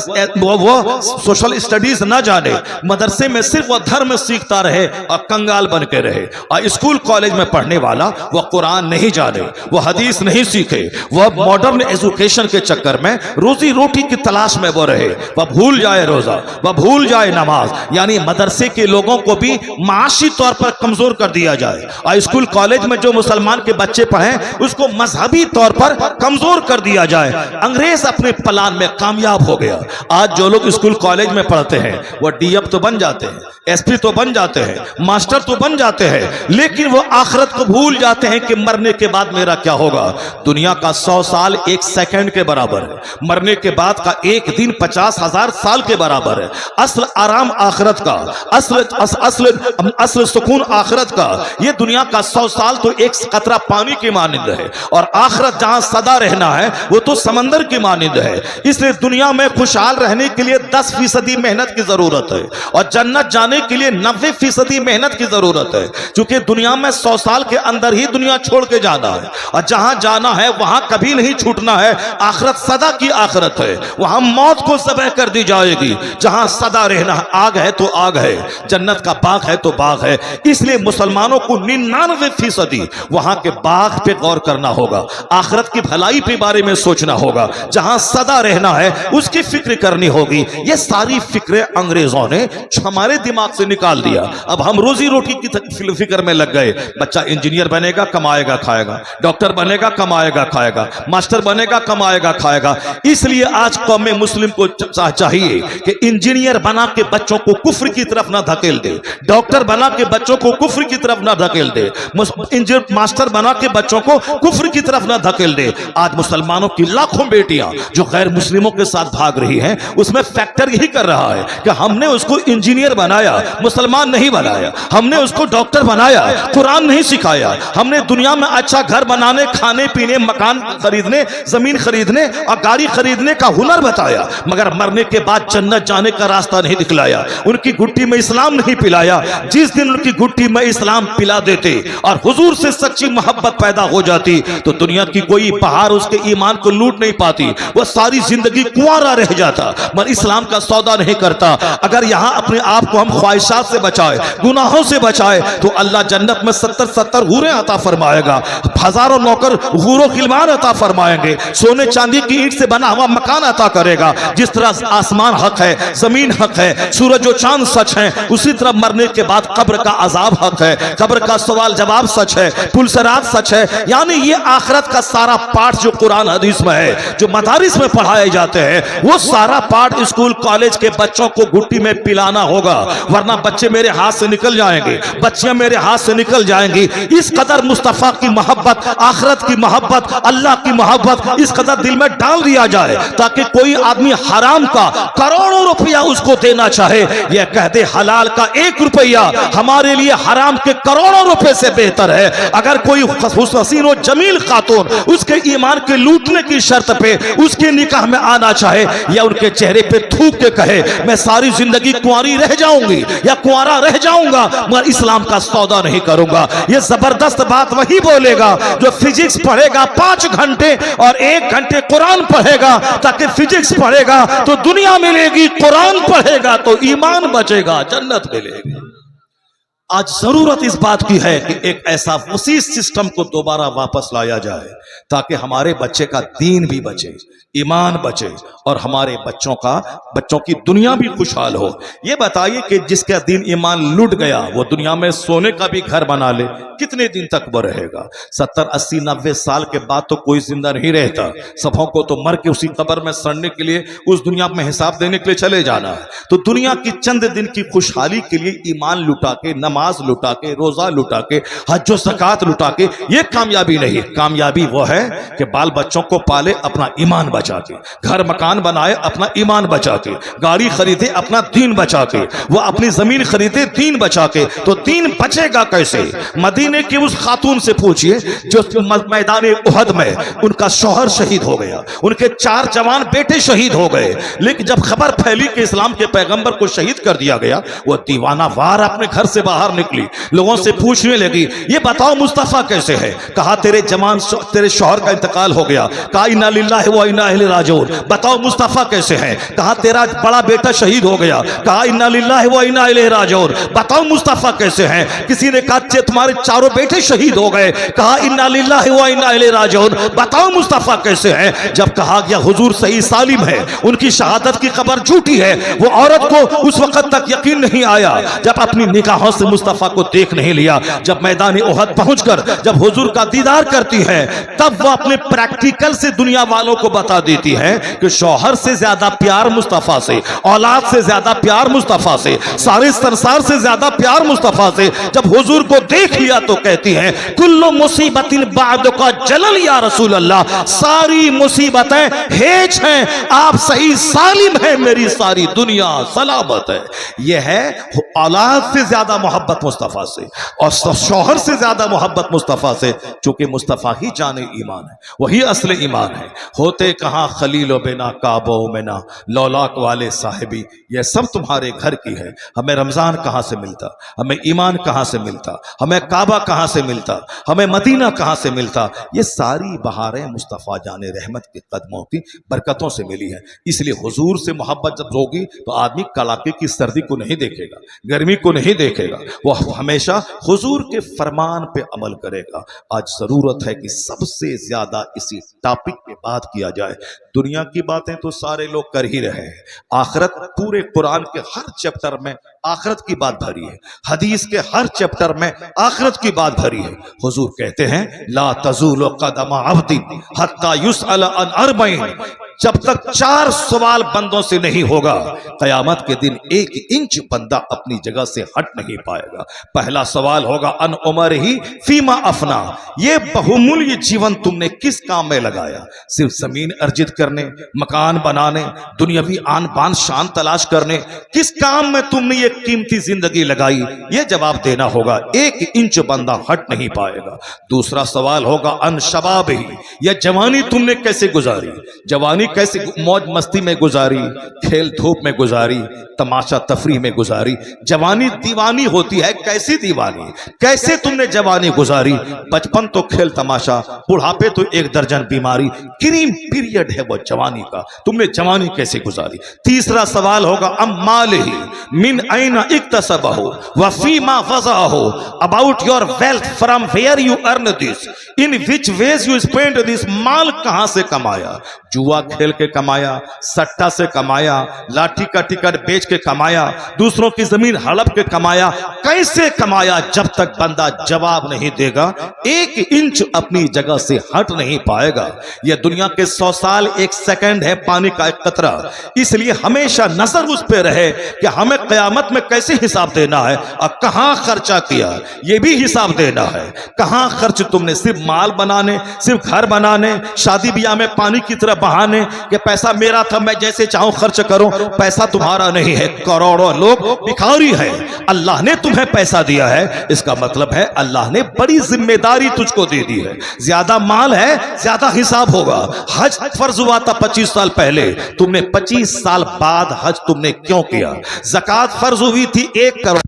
सोशल स्टडीज ना जाने। मदरसे में सिर्फ वो धर्म सीखता रहे और कंगाल बन के रहे। और स्कूल कॉलेज में पढ़ने वाला वो कुरान नहीं जाने, वो हदीस नहीं सीखे, वह मॉडर्न एजुकेशन के चक्कर में रोजी रोटी की तलाश में वो रहे, वह भूल जाए रोजा, वह भूल जाए नमाज। यानी मदरसे के लोगों को भी माशी तौर पर कमजोर कर दिया जाए और स्कूल कॉलेज में जो मुसलमान के बच्चे पढ़ें उसको मजहबी तौर पर कमजोर कर दिया जाए। अंग्रेज अपने प्लान में कामयाब हो गया। आज जो लोग स्कूल कॉलेज में पढ़ते हैं वो डीएफ तो बन जाते हैं, एसपी तो बन जाते हैं, मास्टर बशर तो बन जाते हैं लेकिन वो आखिरत को भूल जाते हैं कि मरने के बाद मेरा क्या होगा। दुनिया का 100 साल 1 सेकंड के बराबर है, मरने के बाद का एक दिन 50,000 साल के बराबर है। असल आराम आखिरत का, असल सुकून आखिरत का। ये दुनिया का 100 साल तो एक कतरा पानी की मानिंद है और आखिरत जहां सदा रहना है वो तो समंदर की मानिंद है। इसलिए दुनिया में खुशहाल रहने के लिए 10% मेहनत की जरूरत है और जन्नत जाने के लिए 90% मेहनत की जरूरत है। क्योंकि दुनिया में 100 साल के अंदर ही दुनिया छोड़ के जाना है और जहां जाना है वहां कभी नहीं छूटना है। आखिरत सदा की आखिरत है, वहां मौत को ज़बह कर दी जाएगी। जहां सदा रहना है, आग है तो आग है, जन्नत का बाग है तो बाग है। इसलिए मुसलमानों को 99% वहां के बाग पे गौर करना होगा, आखिरत की भलाई के बारे में सोचना होगा। जहां सदा रहना है उसकी फिक्र करनी होगी। ये सारी फिक्रें अंग्रेजों ने हमारे दिमाग से निकाल दिया। अब हम रोजी रोटी की फिक्र में लग गए। बच्चा इंजीनियर बनेगा, कमाएगा खाएगा, डॉक्टर बनेगा, कमाएगा खाएगा, मास्टर बनेगा, कमाएगा खाएगा। इसलिए आज कौम मुस्लिम को चाहिए कि इंजीनियर बना के बच्चों को कुफ्र की तरफ ना धकेल दे, डॉक्टर बना के बच्चों को कुफ्र की तरफ ना धकेल दे, मास्टर बना के बच्चों को कुफ्र की तरफ ना धकेल दे। आज मुसलमानों की लाखों बेटियां जो गैर मुस्लिमों के साथ भाग रही हैं, उसमें फैक्टर यही कर रहा है कि हमने उसको इंजीनियर बनाया, मुसलमान नहीं बनाया, हमने उसको डॉक्टर बनाया, कुरान नहीं सिखाया, हमने दुनिया में अच्छा घर बनाने, खाने पीने, मकान खरीदने, जमीन खरीदने और गाड़ी खरीदने का हुनर बताया, मगर मरने के बाद जन्नत जाने का रास्ता नहीं दिखलाया। उनकी गुट्टी में इस्लाम नहीं पिलाया। जिस दिन उनकी गुट्टी में इस्लाम पिला देते और हुजूर से सच्ची मोहब्बत पैदा हो जाती तो दुनिया की कोई बहार उसके ईमान को लूट नहीं पाती। वो सारी जिंदगी कुंवारा रह जाता, मगर इस्लाम का सौदा नहीं करता। अगर यहाँ अपने आप को हम ख्वाहिशात से बचाए, गुनाहों से बचाए, तो अल्लाह जन्नत में 70 हूरें अता फरमाएगा, हजारों नौकर हूरों खिलवान अता फरमाएंगे, सोने चांदी की ईंट से बना हुआ मकान अता करेगा। जिस तरह आसमान हक है, जमीन हक है, सूरज और चांद सच है, उसी तरह मरने के बाद कब्र का अजाब हक है, कब्र का सवाल जवाब सच है, पुलसरात सच है। यानी ये आखिरत का सारा पाठ जो कुरान हदीस में है, जो मदारिस में पढ़ाए जाते हैं, वो सारा पाठ स्कूल कॉलेज के बच्चों को गुट्टी में पिलाना होगा, वरना बच्चे मेरे हाथ से निकल जाएंगे, बच्चियां मेरे हाथ से निकल जाएंगी। इस कदर मुस्तफा की मोहब्बत, आखिरत की मोहब्बत, अल्लाह की मोहब्बत इस कदर दिल में डाल दिया जाए ताकि कोई आदमी हराम का करोड़ों रुपया उसको देना चाहे, यह कहते हलाल का 1 रुपया हमारे लिए हराम के करोड़ों रुपए से बेहतर है। अगर कोई हसीन और जमील खातून उसके ईमान के लूटने की शर्त पे उसके निकाह में आना चाहे या उनके चेहरे पे थूक के कहे मैं सारी जिंदगी कुंवारी रह जाऊंगी या कुंवारा रह जाऊंगा मगर इस्लाम का सौदा नहीं करूंगा, ये जबरदस्त बात वही बोलेगा जो फिजिक्स पढ़ेगा 5 घंटे और 1 घंटे कुरान पढ़ेगा, ताकि फिजिक्स पढ़ेगा तो दुनिया मिलेगी, कुरान पढ़ेगा तो ईमान बचेगा, जन्नत मिलेगी। आज जरूरत इस बात की है कि एक ऐसा वसी सिस्टम को दोबारा वापस लाया जाए ताकि हमारे बच्चे का दीन भी बचे, ईमान बचे और हमारे बच्चों की दुनिया भी खुशहाल हो। ये बताइए कि जिसका दीन ईमान लूट गया वो दुनिया में सोने का भी घर बना ले, कितने दिन तक वो रहेगा? 70, 80, 90 साल के बाद तो कोई जिंदा नहीं रहता, सबों को तो मर के उसी कब्र में सड़ने के लिए उस दुनिया में हिसाब देने के लिए चले जाना है। तो दुनिया की चंद दिन की खुशहाली के लिए ईमान लुटा के, नमाज लुटा के, रोजा लुटा के, हज और ज़कात लुटा के ये कामयाबी नहीं। कामयाबी वो है कि बाल बच्चों को पाले अपना ईमान बचा के, घर मकान बनाए अपना ईमान बचा के, गाड़ी खरीदे अपना दीन बचा के, वो अपनी जमीन खरीदे दीन बचा के। तो दीन बचेगा कैसे? मदीने की उस खातून से पूछिए जो मैदान उहद में उनका शौहर शहीद हो गया, उनके 4 जवान बेटे शहीद हो गए, लेकिन जब खबर फैली कि इस्लाम के पैगंबर को शहीद कर दिया गया, वो दीवाना वार अपने घर से बाहर निकली, लोगों से पूछने लगी ये बताओ मुस्तफा कैसे है? कहा तेरे शौहर का इंतकाल हो गया। कहा इन्ना लिल्लाहि व इन्ना इलैहि राजिऊन। बताओ मुस्तफा कैसे है? कहा तेरा बड़ा बेटा शहीद हो गया। कहा इन्ना लिल्लाहि व इन्ना इलैहि राजिऊन। बताओ मुस्तफा कैसे है? किसी ने कहा तुम्हारे 4 बेटे शहीद हो गए। कहा इन्ना लिल्लाहि व इन्ना इलैहि राजिऊन। बताओ मुस्तफा कैसे है? जब कहा गया हुजूर सही सालिम है, उनकी शहादत की खबर झूठी है, वो औरत को उस वक्त तक यकीन नहीं आया। जब अपनी निगाहों से मुस्तफ़ा को देख नहीं लिया। जब मैदान ओहद पहुंचकर जब हुजूर का दीदार करती है, तब वह अपने प्रैक्टिकल से दुनिया वालों को बता देती है कि शौहर से ज्यादा प्यार मुस्तफ़ा से, औलाद से ज्यादा प्यार मुस्तफ़ा से, सारे संसार से ज्यादा प्यार मुस्तफ़ा से। जब हुजूर को देख लिया तो कहती है कुल्लु मुसीबतिन बादुका जलल या रसूल अल्लाह, सारी मुसीबतें हेज हैं, आप सही सालिम हैं, मेरी सारी दुनिया सलामत है। यह है औलाद से ज्यादा मोहब्बत मुस्तफ़ा से और शौहर से ज्यादा मोहब्बत मुस्तफ़ा से, चूंकि मुस्तफ़ा ही जाने ईमान है, वही असले ईमान है। होते कहां खलीलो बिना काबो मिना लौलाक वाले साहिबी, यह सब तुम्हारे घर की है। हमें रमजान कहां से मिलता, हमें ईमान कहां से मिलता, हमें काबा कहां से मिलता, हमें मदीना कहां से मिलता। ये सारी बहारें मुस्तफ़ा जाने रहमत के कदमों की बरकतों से मिली है। इसलिए हुजूर से मोहब्बत जब होगी तो आदमी कड़ाके की सर्दी को नहीं देखेगा, गर्मी को नहीं देखेगा, वह हमेशा हुजूर के फरमान पे अमल करेगा। आज जरूरत है कि सबसे ज्यादा इसी टॉपिक पे बात किया जाए। दुनिया की बातें तो सारे लोग कर ही रहे हैं, आखिरत पूरे कुरान के हर चैप्टर में आखिरत की बात भरी है, हदीस के हर चैप्टर में आखिरत की बात भरी है। हुजूर कहते हैं ला तज़ूलु क़दम अब्दी हत्ता युसअल अन अर्बईन, जब तक 4 सवाल बंदों से नहीं होगा, कयामत के दिन 1 इंच बंदा अपनी जगह से हट नहीं पाएगा। पहला सवाल होगा अन उमर ही फीमा अफना, ये बहुमूल्य जीवन तुमने किस काम में लगाया? सिर्फ जमीन अर्जित करने, मकान बनाने, दुनियावी आन बान शान तलाश करने, किस काम में तुमने ये कीमती जिंदगी लगाई? ये जवाब देना होगा। 1 इंच बंदा हट नहीं पाएगा। दूसरा सवाल होगा अन शबाब ही, यह जवानी तुमने कैसे गुजारी? जवानी कैसे मौज मस्ती में गुजारी, खेल धूप में गुजारी, तमाशा तफरीह में गुजारी? जवानी दीवानी होती है, कैसी दीवानी, कैसे तुमने जवानी गुजारी? बचपन तो खेल तमाशा, बुढ़ापे तो 1 दर्जन बीमारी, क्रीम पीरियड है वो जवानी का, तुमने जवानी कैसे गुजारी? तीसरा सवाल होगा अम्माल ही मिन ऐना इक्तसबहु व फीमा वज़अहु, about your wealth, from where you earn this, in which ways you spend this, माल कहां से कमाया? जुआ खेल के कमाया, सट्टा से कमाया, लाठी का टिकट बेच के कमाया, दूसरों की जमीन हड़प के कमाया, कैसे कमाया? जब तक बंदा जवाब नहीं देगा 1 इंच अपनी जगह से हट नहीं पाएगा। यह दुनिया के 100 साल 1 सेकंड है, पानी का 1 कतरा। इसलिए हमेशा नजर उस पे रहे कि हमें कयामत में कैसे हिसाब देना है और कहां खर्चा किया, यह भी हिसाब देना है। कहां खर्च तुमने, सिर्फ माल बनाने, सिर्फ घर बनाने, शादी ब्याह में पानी की तरह बहाने कि पैसा मेरा था मैं जैसे चाहूं खर्च करूं, पैसा तुम्हारा नहीं है। करोड़ों लोग भिखारी हैं, अल्लाह ने तुम्हें पैसा दिया है, इसका मतलब है अल्लाह ने बड़ी जिम्मेदारी तुझको दे दी है। ज्यादा माल है, ज्यादा हिसाब होगा। हज फर्ज हुआ था 25 साल पहले, तुमने 25 साल बाद हज तुमने क्यों किया? ज़कात फर्ज हुई थी 1 करोड़,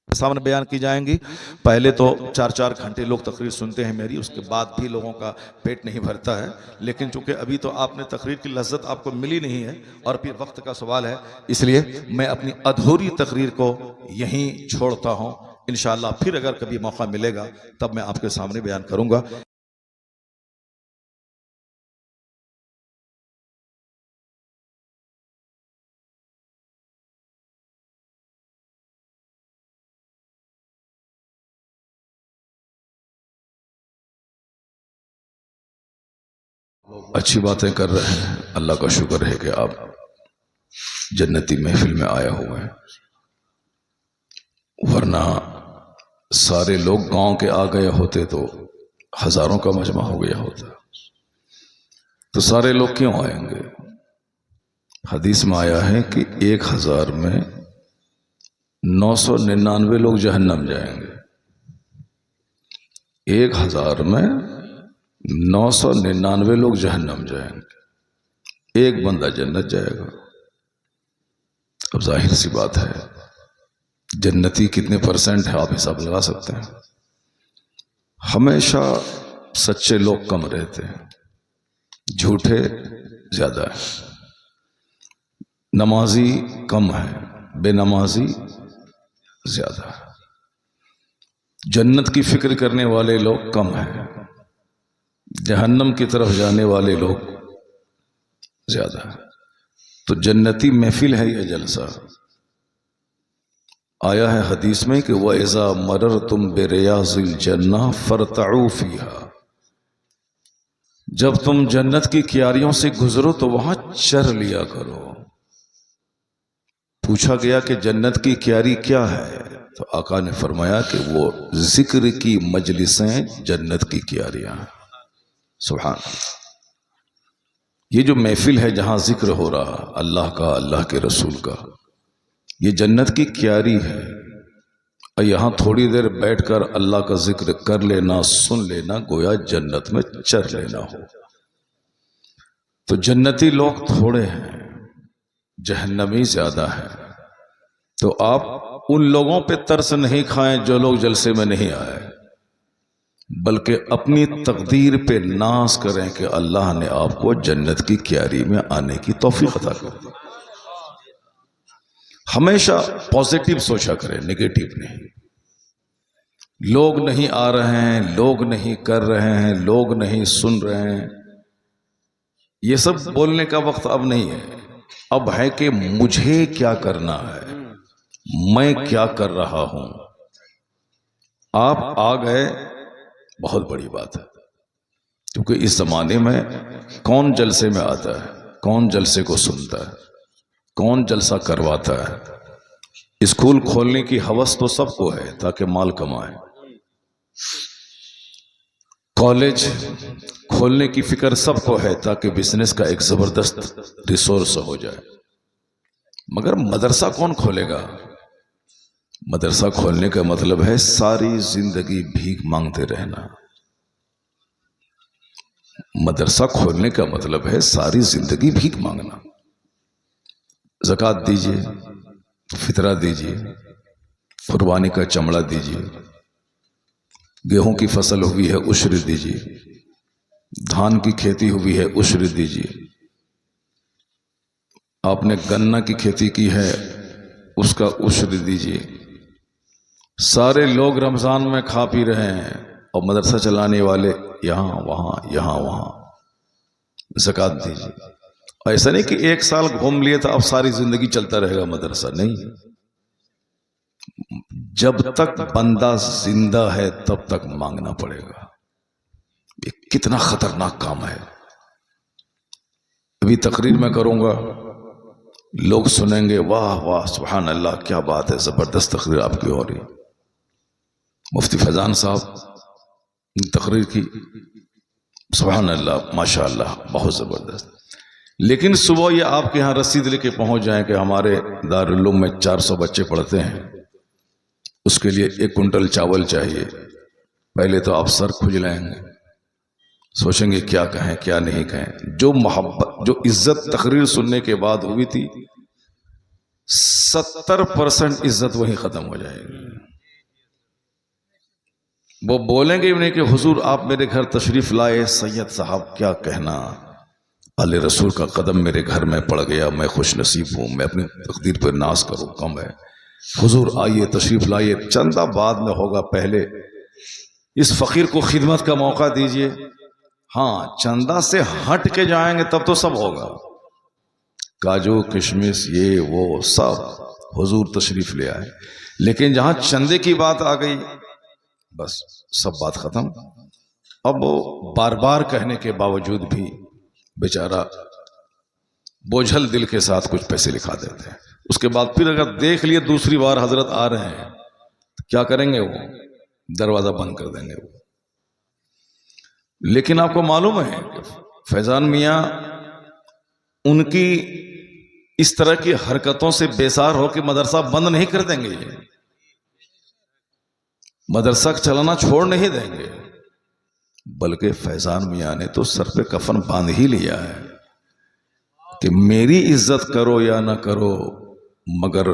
सामने बयान की जाएंगी। पहले तो 4-4 घंटे लोग तकरीर सुनते हैं मेरी, उसके बाद भी लोगों का पेट नहीं भरता है। लेकिन चूंकि अभी तो आपने तकरीर की लज्जत आपको मिली नहीं है और फिर वक्त का सवाल है, इसलिए मैं अपनी अधूरी तकरीर को यहीं छोड़ता हूं। इंशाअल्लाह फिर अगर कभी मौका मिलेगा तब मैं आपके सामने बयान करूंगा। अच्छी बातें कर रहे हैं, अल्लाह का शुक्र है कि आप जन्नती महफिल में आया हुए हैं, वरना सारे लोग गांव के आ गए होते तो हजारों का मजमा हो गया होता। तो सारे लोग क्यों आएंगे? हदीस में आया है कि 1000 में 999 लोग जहन्नम जाएंगे। 1000 में 999 लोग जहन्नम जाएंगे। एक बंदा जन्नत जाएगा। अब जाहिर सी बात है, जन्नती कितने परसेंट है आप हिसाब लगा सकते हैं। हमेशा सच्चे लोग कम रहते हैं, झूठे ज्यादा है, नमाजी कम है, बेनमाजी ज्यादा है, जन्नत की फिक्र करने वाले लोग कम हैं, जहन्नम की तरफ जाने वाले लोग ज्यादा है। तो जन्नती महफिल है यह जलसा। आया है हदीस में कि वह इज़ा मरर तुम बेरियाज़िल जन्ना फरतऊ फीहा, जब तुम जन्नत की क्यारियों से गुजरो तो वहां चर लिया करो। पूछा गया कि जन्नत की क्यारी क्या है, तो आका ने फरमाया कि वो जिक्र की मजलिसें जन्नत की क्यारियां हैं। सुभान अल्लाह। ये जो महफिल है जहां जिक्र हो रहा अल्लाह का, अल्लाह के रसूल का, ये जन्नत की क्यारी है। और यहां थोड़ी देर बैठकर अल्लाह का जिक्र कर लेना, सुन लेना, गोया जन्नत में चर लेना हो। तो जन्नती लोग थोड़े हैं, जहन्नमी ज्यादा है। तो आप उन लोगों पे तरस नहीं खाएं जो लोग जलसे में नहीं आए, बल्कि अपनी तकदीर पे नाज करें कि अल्लाह ने आपको जन्नत की क्यारी में आने की तौफीक अता कर दी। हमेशा पॉजिटिव सोचा करें, नेगेटिव नहीं। लोग नहीं आ रहे हैं, लोग नहीं कर रहे हैं, लोग नहीं सुन रहे हैं, ये सब बोलने का वक्त अब नहीं है। अब है कि मुझे क्या करना है, मैं क्या कर रहा हूं। आप आ गए, बहुत बड़ी बात है। क्योंकि इस जमाने में कौन जलसे में आता है, कौन जलसे को सुनता है, कौन जलसा करवाता है। स्कूल खोलने की हवस तो सबको है ताकि माल कमाए, कॉलेज खोलने की फिक्र सबको है ताकि बिजनेस का एक जबरदस्त रिसोर्स हो जाए। मगर मदरसा कौन खोलेगा? मदरसा खोलने का मतलब है सारी जिंदगी भीख मांगते रहना। मदरसा खोलने का मतलब है सारी जिंदगी भीख मांगना। ज़कात दीजिए, फितरा दीजिए, कुर्बानी का चमड़ा दीजिए, गेहूं की फसल हुई है उश्र दीजिए, धान की खेती हुई है उश्र दीजिए, आपने गन्ना की खेती की है उसका उश्र दीजिए। सारे लोग रमजान में खा पी रहे हैं और मदरसा चलाने वाले यहां वहां ज़कात दीजिए। ऐसा नहीं कि एक साल घूम लिए तो अब सारी जिंदगी चलता रहेगा मदरसा, नहीं। जब तक बंदा जिंदा है तब तक मांगना पड़ेगा। ये कितना खतरनाक काम है। अभी तकरीर में करूंगा, लोग सुनेंगे, वाह वाह सुभान अल्लाह, क्या बात है, जबरदस्त तकरीर आपकी हो रही। मुफ्ती फैजान साहब तकरीर की, सुभान अल्लाह, माशाअल्लाह, बहुत जबरदस्त। लेकिन सुबह ये आपके यहाँ रसीद लेके पहुंच जाएं कि हमारे दारुल उलूम में 400 बच्चे पढ़ते हैं, उसके लिए 1 कुंटल चावल चाहिए। पहले तो आप सर खुजलाएंगे, सोचेंगे क्या कहें क्या नहीं कहें। जो मोहब्बत, जो इज्जत तकरीर सुनने के बाद हुई थी, 70% इज्जत वहीं खत्म हो जाएगी। वो बोलेंगे भी नहीं कि हुजूर आप मेरे घर तशरीफ लाए, सैयद साहब क्या कहना, आले रसूल का कदम मेरे घर में पड़ गया, मैं खुश नसीब हूं, मैं अपनी तकदीर पर नाज करूं, कम है। हुजूर आइए तशरीफ लाइए, चंदा बाद में होगा, पहले इस फकीर को खिदमत का मौका दीजिए। हाँ, चंदा से हट के जाएंगे तब तो सब होगा, काजू किशमिश ये वो सब हुजूर तशरीफ ले आए। लेकिन जहां चंदे की बात आ गई, बस सब बात खत्म। अब वो बार बार कहने के बावजूद भी बेचारा बोझल दिल के साथ कुछ पैसे लिखा देते हैं। उसके बाद फिर अगर देख लिए दूसरी बार हजरत आ रहे हैं तो क्या करेंगे? वो दरवाजा बंद कर देंगे वो। लेकिन आपको मालूम है कि फैजान मियां उनकी इस तरह की हरकतों से बेसार होकर मदरसा बंद नहीं कर देंगे, ये मदरसा चलाना छोड़ नहीं देंगे। बल्कि फैजान मियां ने तो सर पे कफन बांध ही लिया है। कि मेरी इज्जत करो या ना करो, मगर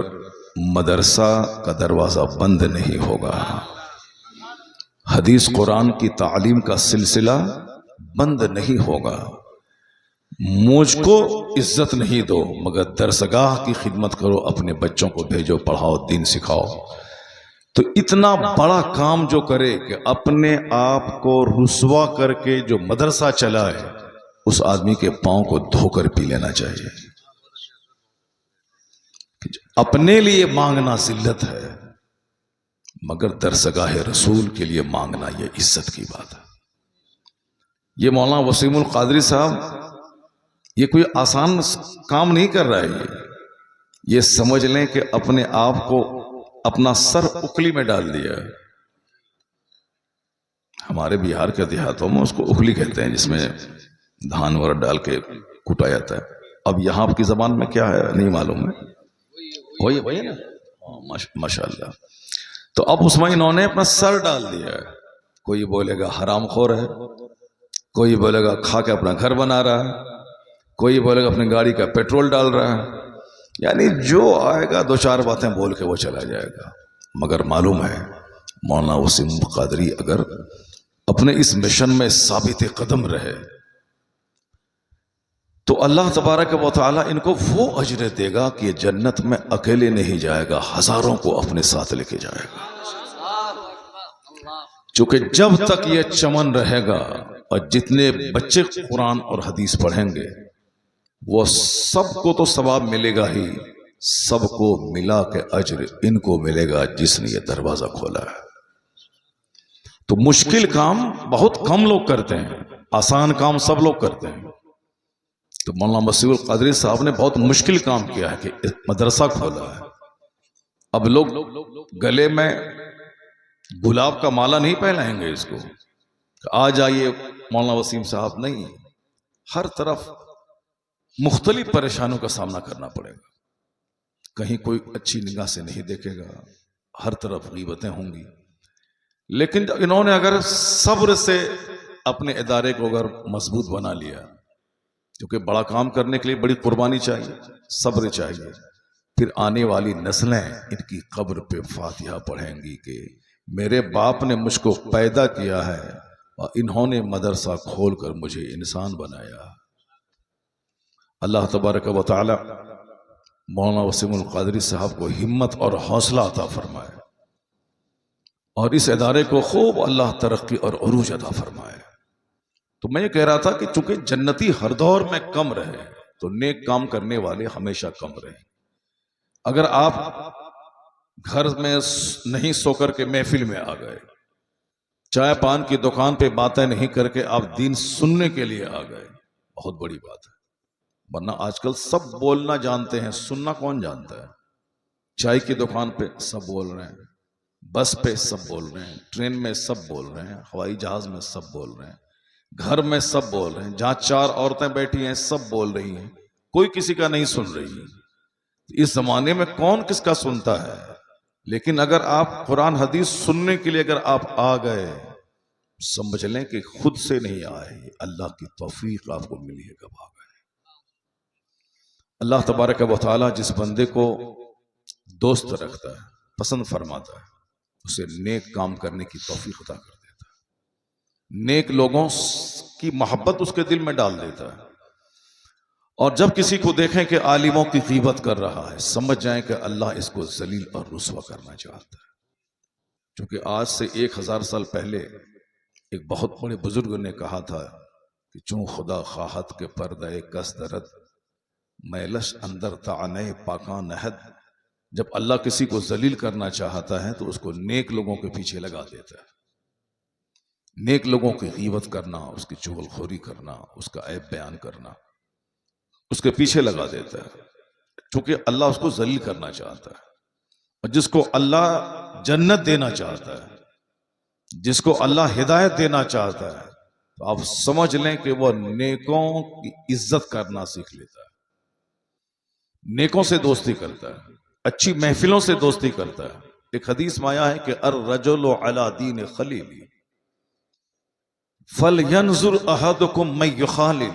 मदरसा का दरवाज़ा बंद नहीं होगा। हदीस कुरान की तालीम का सिलसिला बंद नहीं होगा। मुझको इज्जत नहीं दो, मगर दरसगाह की खिदमत करो, अपने बच्चों को भेजो, पढ़ाओ, दीन सिखाओ। तो इतना बड़ा काम जो करे कि अपने आप को रुसवा करके जो मदरसा चलाए, उस आदमी के पांव को धोकर पी लेना चाहिए। अपने लिए मांगना जिल्लत है, मगर दरसगाह रसूल के लिए मांगना यह इज्जत की बात है। ये मौलाना वसीमुल कादरी साहब ये कोई आसान काम नहीं कर रहा है। ये समझ लें कि अपने आप को, अपना सर उखली में डाल दिया। हमारे बिहार के देहातों में उसको उखली कहते हैं, जिसमें धान वगैरह डाल के कूटा जाता है। अब यहाँ आपकी जबान में क्या है नहीं मालूम है, वही ना, माशाल्लाह। तो अब उसमें इन्होंने अपना सर डाल दिया है। कोई बोलेगा हरामखोर है, कोई बोलेगा खा के अपना घर बना रहा है, कोई बोलेगा अपनी गाड़ी का पेट्रोल डाल रहा है। यानी जो आएगा दो चार बातें बोल के वो चला जाएगा। मगर मालूम है मौलाना वसीम कादरी अगर अपने इस मिशन में साबित कदम रहे तो अल्लाह तबारक व तआला इनको वो अजर देगा कि ये जन्नत में अकेले नहीं जाएगा, हजारों को अपने साथ लेके जाएगा। क्योंकि जब तक ये चमन रहेगा और जितने बच्चे कुरान और हदीस पढ़ेंगे वो सबको तो सवाब मिलेगा ही, सबको मिला के अजर इनको मिलेगा जिसने ये दरवाजा खोला है। तो मुश्किल काम बहुत कम लोग करते हैं, आसान काम सब लोग करते हैं। तो मौलाना वसीमुल कादरी साहब ने बहुत मुश्किल काम किया है कि मदरसा खोला है। अब लोग गले में गुलाब का माला नहीं पहनाएंगे इसको, आ जाइए मौलाना वसीम साहब, नहीं। हर तरफ मुख्तलिफ परेशानियों का सामना करना पड़ेगा। कहीं कोई अच्छी निगाह से नहीं देखेगा, हर तरफ गीबतें होंगी। लेकिन इन्होंने अगर सब्र से अपने इदारे को अगर मजबूत बना लिया, क्योंकि बड़ा काम करने के लिए बड़ी कुर्बानी चाहिए, सब्र चाहिए, फिर आने वाली नस्लें इनकी कब्र पे फातिहा पढ़ेंगी कि मेरे बाप ने मुझको पैदा किया है और इन्होंने मदरसा खोलकर मुझे इंसान बनाया। अल्लाह तबारक व तआला मौलाना वसीमुल कादरी साहब को हिम्मत और हौसला अता फरमाए और इस इदारे को खूब अल्लाह तरक्की और उरूज अता फरमाए। तो मैं ये कह रहा था कि चूंकि जन्नती हर दौर में कम रहे तो नेक काम करने वाले हमेशा कम रहे। अगर आप घर में नहीं सोकर के महफिल में आ गए, चाय पान की दुकान पे बातें नहीं करके आप दीन सुनने के लिए आ गए, बहुत बड़ी बात है। वरना आजकल सब बोलना जानते हैं, सुनना कौन जानता है। चाय की दुकान पे सब बोल रहे हैं, बस पे सब बोल रहे हैं, ट्रेन में सब बोल रहे हैं, हवाई जहाज में सब बोल रहे हैं, घर में सब बोल रहे हैं, जहां चार औरतें बैठी हैं सब बोल रही हैं, कोई किसी का नहीं सुन रही है। इस जमाने में कौन किसका सुनता है। लेकिन अगर आप कुरान हदीस सुनने के लिए अगर आप आ गए, समझ लें कि खुद से नहीं आए, अल्लाह की तौफीक आपको मिली है। कब आ गए। अल्लाह तबारक व तआला जिस बंदे को दोस्त रखता है, पसंद फरमाता है, उसे नेक काम करने की तौफीक अता कर देता है, नेक लोगों की मोहब्बत उसके दिल में डाल देता है। और जब किसी को देखें कि आलिमों की गीबत कर रहा है, समझ जाएं कि अल्लाह इसको जलील और रुसवा करना चाहता है। क्योंकि आज से 1000 साल पहले एक बहुत बड़े बुजुर्ग ने कहा था कि चूं खुदा खाहत के पर्दे कस दरद मैलश अंदर ताने पाका नहद। जब अल्लाह किसी को जलील करना चाहता है तो उसको नेक लोगों के पीछे लगा देता है। नेक लोगों की गीबत करना, उसकी चुगलखोरी करना, उसका ऐब बयान करना, उसके पीछे लगा देता है, क्योंकि अल्लाह उसको जलील करना चाहता है। और जिसको अल्लाह जन्नत देना चाहता है, जिसको अल्लाह हिदायत देना चाहता है, तो आप समझ लें कि वह नेकों की इज्जत करना सीख लेता है, नेकों से दोस्ती करता है, अच्छी महफिलों से दोस्ती करता है। एक हदीस में आया है कि अर रजुलु अला दीन खलीली फल यंजुर अहदुकुम मैं युखालिल।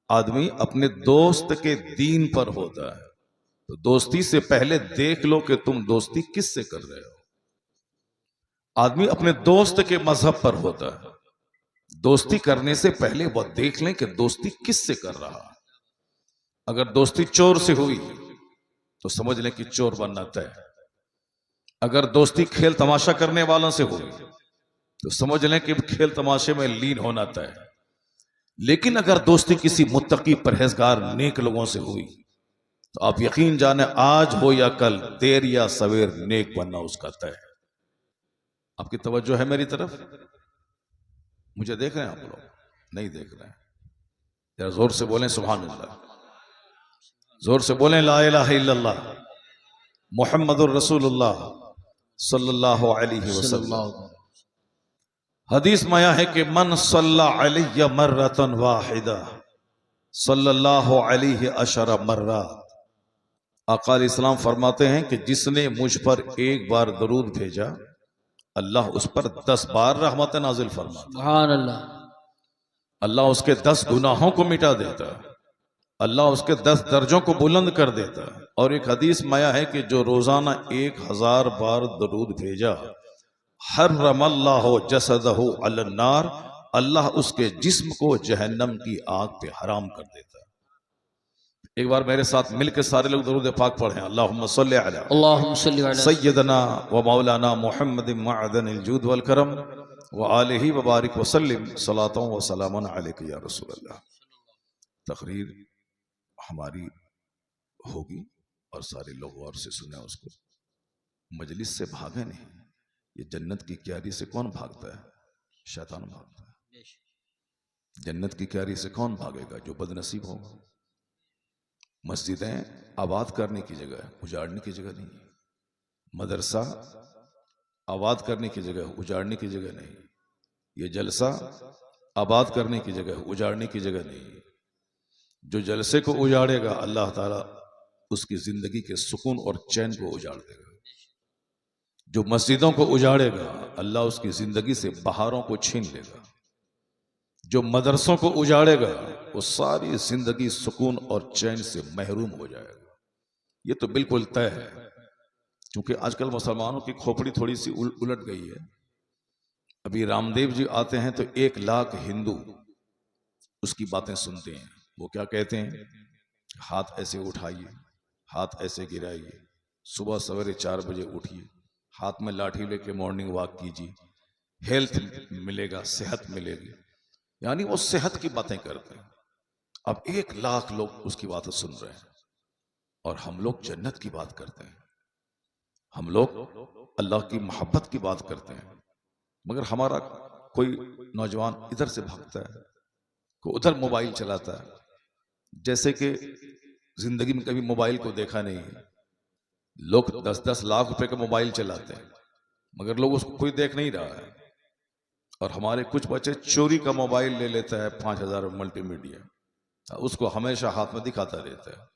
आदमी अपने दोस्त के दीन पर होता है। तो दोस्ती से पहले देख लो कि तुम दोस्ती किससे कर रहे हो। आदमी अपने दोस्त के मजहब पर होता है। दोस्ती करने से पहले वह देख लें कि दोस्ती किससे कर रहा है। अगर दोस्ती चोर से हुई तो समझ लें कि चोर बनना तय है। अगर दोस्ती खेल तमाशा करने वालों से हुई तो समझ लें कि खेल तमाशे में लीन होना तय है। लेकिन अगर दोस्ती किसी मुत्तकी परहेजगार नेक लोगों से हुई तो आप यकीन जाने आज हो या कल, देर या सवेर, नेक बनना उसका तय है। आपकी तवज्जो है मेरी तरफ? मुझे देख रहे हैं आप लोग? नहीं देख रहे हैं? जरा जोर से बोलें सुभान अल्लाह, जोर से बोलें ला इलाहा इल्लल्लाह मुहम्मदुर रसूलुल्लाह सल्लल्लाहु अलैहि वसल्लम। हदीस में आया है कि मन सल्ला अलैहि मर्रतन वाहिदा सल्लल्लाहु अलैहि अशरा मर्रात। आका अलैहिस्सलाम फरमाते हैं कि जिसने मुझ पर एक बार दरूद भेजा, अल्लाह उस पर 10 बार रहमत नाजिल फरमाता। सुभान अल्लाह। अल्लाह उसके 10 गुनाहों को मिटा देता, अल्लाह उसके 10 दर्जों को बुलंद कर देता। और एक हदीस में आया है कि जो रोजाना 1000 बार दरूद भेजा, हर्रमल्लाहु जसदहु अलन्नार, अल्लाह उसके जिस्म को जहन्नम की आग पे हराम कर देता। एक बार मेरे साथ मिलकर सारे लोग दरूद पाक पढ़ें। अल्लाहुम्मा सल्ली अला सय्यदना व मौलाना मुहम्मद मअदनिल जूद वल करम व आलिहि व बारिक व सल्लिम सलातों व सलामुन अलैका या रसूल अल्लाह। तकरीर हमारी होगी और सारे लोग गौर से सुने उसको। मजलिस से भागे नहीं। ये जन्नत की क्यारी से कौन भागता है? शैतान भागता है। जन्नत की क्यारी से कौन भागेगा? जो बदनसीब होगा। मस्जिदें आबाद करने की जगह है, उजाड़ने की जगह नहीं। मदरसा आबाद करने की जगह, उजाड़ने की जगह नहीं। ये जलसा आबाद करने की जगह, उजाड़ने की जगह नहीं। जो जलसे को उजाड़ेगा, अल्लाह ताला उसकी जिंदगी के सुकून और चैन को उजाड़ देगा। जो मस्जिदों को उजाड़ेगा, अल्लाह उसकी जिंदगी से बहारों को छीन लेगा। जो मदरसों को उजाड़ेगा, वो सारी जिंदगी सुकून और चैन से महरूम हो जाएगा। ये तो बिल्कुल तय है। क्योंकि आजकल मुसलमानों की खोपड़ी थोड़ी सी उलट गई है। अभी रामदेव जी आते हैं तो 1 लाख हिंदू उसकी बातें सुनते हैं। वो क्या कहते हैं? हाथ ऐसे उठाइए, हाथ ऐसे गिराइए, सुबह सवेरे 4 बजे उठिए, हाथ में लाठी लेके मॉर्निंग वॉक कीजिए, हेल्थ मिलेगा, सेहत मिलेगी। यानी वो सेहत की बातें करते हैं। अब 1 लाख लोग उसकी बातें सुन रहे हैं और हम लोग जन्नत की बात करते हैं, हम लोग अल्लाह की मोहब्बत की बात करते हैं। मगर हमारा कोई नौजवान इधर से भागता है, कोई उधर मोबाइल चलाता है, जैसे कि जिंदगी में कभी मोबाइल को देखा नहीं है। लोग 10-10 लाख रुपए का मोबाइल चलाते हैं, मगर लोग उसको कोई देख नहीं रहा है। और हमारे कुछ बच्चे चोरी का मोबाइल ले लेता है 5000 मल्टीमीडिया, उसको हमेशा हाथ में दिखाता रहता है।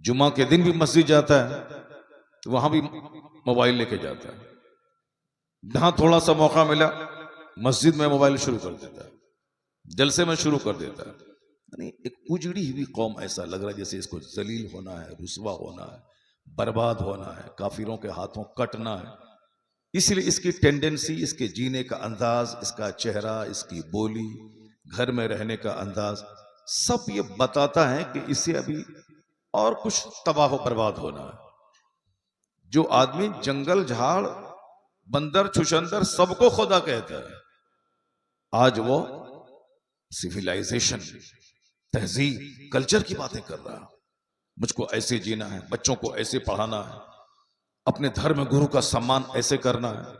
जुमा के दिन भी मस्जिद जाता है तो वहां भी मोबाइल लेके जाता है। जहां थोड़ा सा मौका मिला मस्जिद में मोबाइल शुरू कर देता है, जलसे में शुरू कर देता है। यानी एक उजड़ी हुई कौम, ऐसा लग रहा है जैसे इसको जलील होना है, रुसवा होना है, बर्बाद होना है, काफिरों के हाथों कटना है। इसलिए इसकी टेंडेंसी, इसके जीने का अंदाज, इसका चेहरा, इसकी बोली, घर में रहने का अंदाज, सब ये बताता है कि इसे अभी और कुछ तबाह बर्बाद होना है। जो आदमी जंगल झाड़ बंदर छुछंदर सबको खुदा कहता है, आज वो सिविलाइजेशन, तहजीब, कल्चर की बातें कर रहा है। मुझको ऐसे जीना है, बच्चों को ऐसे पढ़ाना है, अपने धर्म गुरु का सम्मान ऐसे करना है,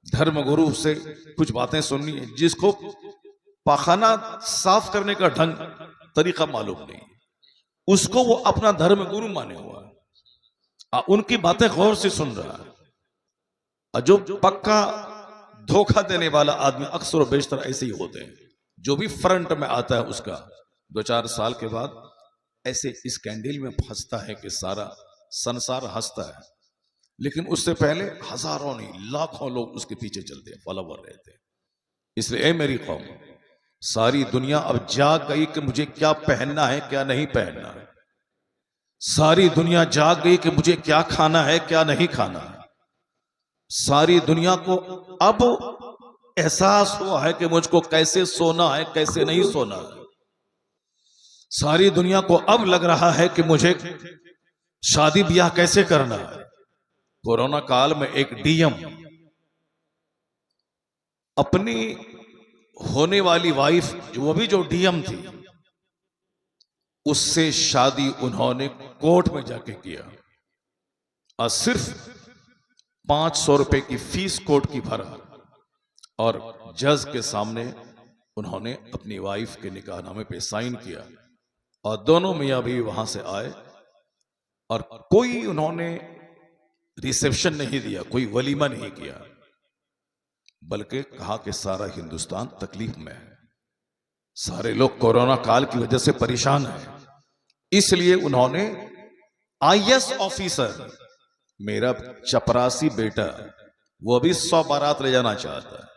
धर्म गुरु से कुछ बातें सुननी है। जिसको पाखाना साफ करने का ढंग तरीका मालूम नहीं, उसको वो अपना धर्म गुरु माने हुआ है, उनकी बातें गौर से सुन रहा है। और जो पक्का धोखा देने वाला आदमी अक्सर और बेशतर ऐसे ही होते हैं। जो भी फ्रंट में आता है उसका 2-4 साल के बाद ऐसे इस कैंडल में फंसता है कि सारा संसार हंसता है, लेकिन उससे पहले हजारों नहीं लाखों लोग उसके पीछे चलते हैं, फॉलोवर रहते हैं। इसलिए ए मेरी कौम, सारी दुनिया अब जाग गई कि मुझे क्या पहनना है क्या नहीं पहनना है। सारी दुनिया जाग गई कि मुझे क्या खाना है क्या नहीं खाना है। सारी दुनिया को अब एहसास हुआ है कि मुझको कैसे सोना है कैसे नहीं सोना है। सारी दुनिया को अब लग रहा है कि मुझे शादी ब्याह कैसे करना है। कोरोना काल में एक डीएम अपनी होने वाली वाइफ वो भी जो डीएम थी उससे शादी उन्होंने कोर्ट में जाके किया और सिर्फ 500 रुपए की फीस कोर्ट की भरा और जज के सामने उन्होंने अपनी वाइफ के निकाहनामे पे साइन किया और दोनों मियां भी वहां से आए और कोई उन्होंने रिसेप्शन नहीं दिया, कोई वलीमा नहीं किया, बल्कि कहा कि सारा हिंदुस्तान तकलीफ में है, सारे लोग कोरोना काल की वजह से परेशान हैं, इसलिए उन्होंने आईएएस ऑफिसर मेरा चपरासी बेटा वो भी 100 बारात ले जाना चाहता है,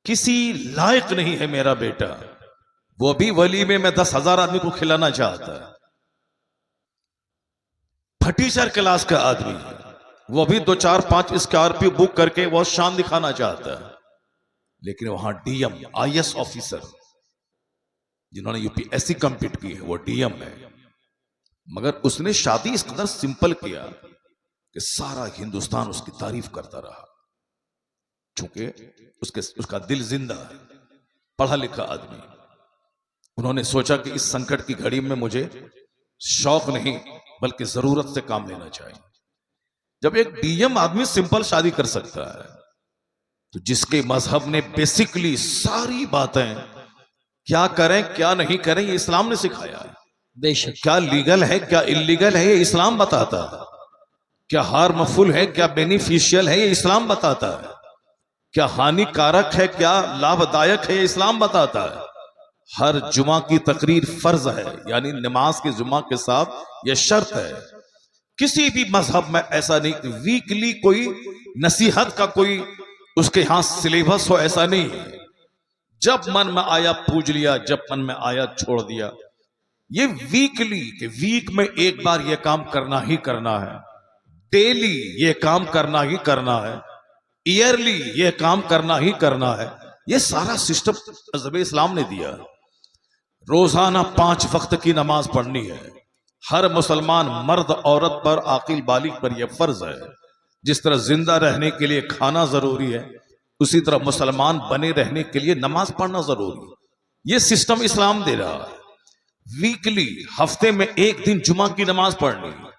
किसी लायक नहीं है मेरा बेटा, वो भी वलीमे में 10,000 आदमी को खिलाना चाहता है, फटीचर क्लास का आदमी है, वो भी 2-4-5 स्कॉर्पियो बुक करके वो शान दिखाना चाहता है। लेकिन वहां डीएम आईएएस ऑफिसर जिन्होंने यूपीएससी कंप्लीट की है वो डीएम है, मगर उसने शादी इस कदर सिंपल किया कि सारा हिंदुस्तान उसकी तारीफ करता रहा, क्योंकि उसका दिल जिंदा है, पढ़ा लिखा आदमी। उन्होंने सोचा कि इस संकट की घड़ी में मुझे शौक नहीं बल्कि जरूरत से काम लेना चाहिए। जब एक डीएम आदमी सिंपल शादी कर सकता है तो जिसके मजहब ने बेसिकली सारी बातें क्या करें क्या नहीं करें ये इस्लाम ने सिखाया है, बेशक क्या लीगल है क्या इलीगल है ये इस्लाम बताता है, क्या हार्मफुल है क्या बेनिफिशियल है ये इस्लाम बताता है, क्या हानिकारक है क्या लाभदायक है ये इस्लाम बताता है। हर जुमा की तकरीर फर्ज है, यानी नमाज के जुमा के साथ यह शर्त है। किसी भी मजहब में ऐसा नहीं कि वीकली कोई नसीहत का कोई उसके यहां सिलेबस हो, ऐसा नहीं है। जब मन में आया पूज लिया, जब मन में आया छोड़ दिया। ये वीकली के वीक में एक बार ये काम करना ही करना है, डेली ये काम करना ही करना है, ईयरली ये काम करना ही करना है। ये सारा सिस्टम मज़हब इस्लाम ने दिया। रोजाना 5 वक्त की नमाज पढ़नी है, हर मुसलमान मर्द औरत पर आकिल बालिग पर यह फर्ज है। जिस तरह जिंदा रहने के लिए खाना जरूरी है, उसी तरह मुसलमान बने रहने के लिए नमाज पढ़ना जरूरी है। यह सिस्टम इस्लाम दे रहा है। वीकली हफ्ते में एक दिन जुमा की नमाज पढ़नी है।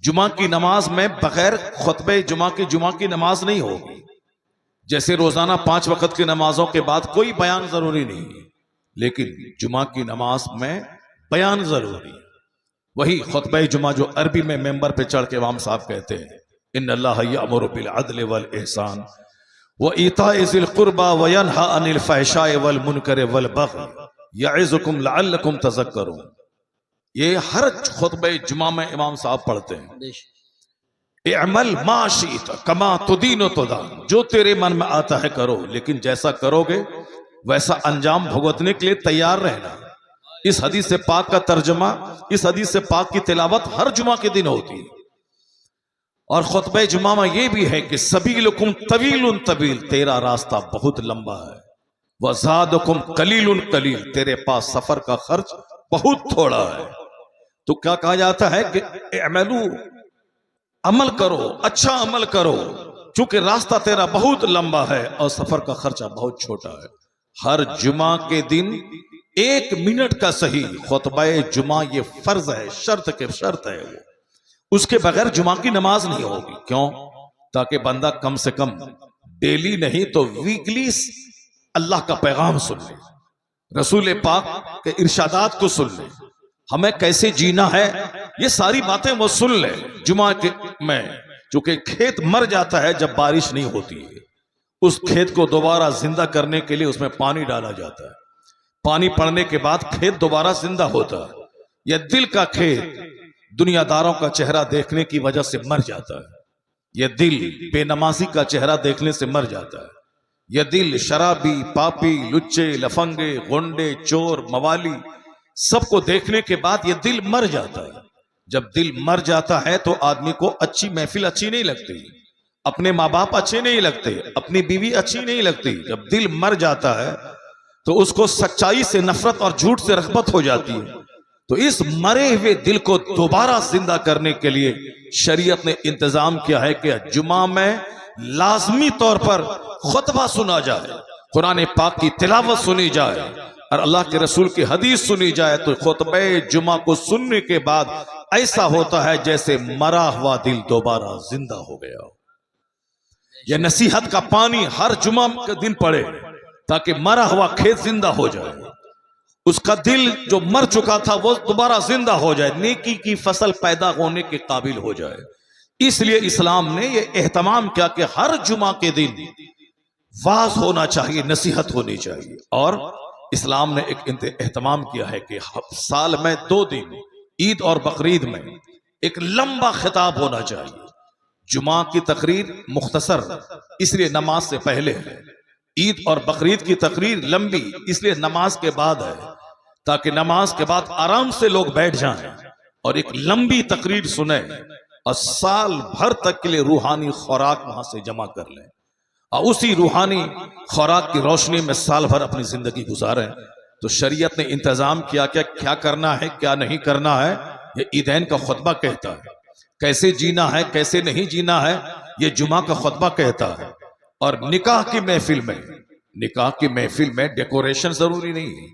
जुमा की नमाज में बगैर खुतबे जुमा की नमाज नहीं होगी। जैसे रोजाना 5 वक्त की नमाजों के बाद कोई बयान जरूरी नहीं है, लेकिन जुमा की नमाज में बयान जरूरी है। वही खुतबे जुमा जो अरबी में मेंबर पे चढ़ के इमाम साहब कहते हैं, इन्नल्लाह यअमुरु बिल अदल वल इहसान व ईताइ ज़िल कुर्बा व यनहा अनिल फहशाए वल मुनकर वल बग़य यइज़ुकुम लअल्लकुम तज़क्करून। ये हर खुतबे जुमा में इमाम साहब पढ़ते हैं। इअमल मा शीत कमा तुदीन तुदान, जो तेरे मन में आता है करो, लेकिन जैसा करोगे वैसा अंजाम भुगतने के लिए तैयार रहना। इस हदीस से पाक का तर्जुमा, इस हदीस से पाक की तिलावत हर जुमा के दिन होती है। और खुतबे जुमा में यह भी है कि सबीलुकुम तवीलुन तवील, तेरा रास्ता बहुत लंबा है। वज़ादुकुम कलीलुन कलील, तेरे पास सफर का खर्च बहुत थोड़ा है। तो क्या कहा जाता है कि अमलू, अमल करो, अच्छा अमल करो, चूंकि रास्ता तेरा बहुत लंबा है और सफर का खर्चा बहुत छोटा है। हर जुमा के दिन 1 मिनट का सही खुतबा जुमा ये फर्ज है, शर्त है वो, उसके बगैर जुमा की नमाज नहीं होगी। क्यों? ताकि बंदा कम से कम डेली नहीं तो वीकली अल्लाह का पैगाम सुन ले, रसूल पाक के इरशादात को सुन ले, हमें कैसे जीना है ये सारी बातें वो सुन ले जुमा के में। चूंकि खेत मर जाता है जब बारिश नहीं होती है, उस खेत को दोबारा जिंदा करने के लिए उसमें पानी डाला जाता है। पानी पड़ने के बाद खेत दोबारा जिंदा होता है। यह दिल का खेत दुनियादारों का चेहरा देखने की वजह से मर जाता है। यह दिल बेनमाजी का चेहरा देखने से मर जाता है। यह दिल शराबी, पापी, लुच्चे, लफंगे, गुंडे, चोर, मवाली सबको देखने के बाद यह दिल मर जाता है। जब दिल मर जाता है तो आदमी को अच्छी महफिल अच्छी नहीं लगती, अपने माँ बाप अच्छे नहीं लगते, अपनी बीवी अच्छी नहीं लगती। जब दिल मर जाता है तो उसको सच्चाई से नफरत और झूठ से रग़बत हो जाती है। तो इस मरे हुए दिल को दोबारा जिंदा करने के लिए शरीयत ने इंतजाम किया है कि जुमा में लाजमी तौर पर खुतबा सुना जाए, कुरान पाक की तिलावत सुनी जाए और अल्लाह के रसूल की हदीस सुनी जाए। तो खुतबे जुमा को सुनने के बाद ऐसा होता है जैसे मरा हुआ दिल दोबारा जिंदा हो गया हो। यह नसीहत का पानी हर जुमा के दिन पड़े ताकि मरा हुआ खेत जिंदा हो जाए, उसका दिल जो मर चुका था वो दोबारा जिंदा हो जाए, नेकी की फसल पैदा होने के काबिल हो जाए। इसलिए इस्लाम ने यह एहतमाम किया कि हर जुमा के दिन वाज होना चाहिए, नसीहत होनी चाहिए। और इस्लाम ने एक एहतमाम किया है कि साल में 2 दिन, ईद और बकरीद में एक लंबा खिताब होना चाहिए। जुमा की तकरीर मुख्तसर इसलिए नमाज से पहले है, ईद और बकरीद की तकरीर लंबी इसलिए नमाज के बाद है, ताकि नमाज के बाद आराम से लोग बैठ जाएं और एक लंबी तकरीर सुने और साल भर तक के लिए रूहानी खुराक वहां से जमा कर लें और उसी रूहानी खुराक की रोशनी में साल भर अपनी जिंदगी गुजारें। तो शरीयत ने इंतजाम किया कि क्या करना है क्या नहीं करना है, ये ईदैन का खुतबा कहता है। कैसे जीना है कैसे नहीं जीना है ये जुमा का खुतबा कहता है। और निकाह की महफिल में डेकोरेशन जरूरी नहीं है।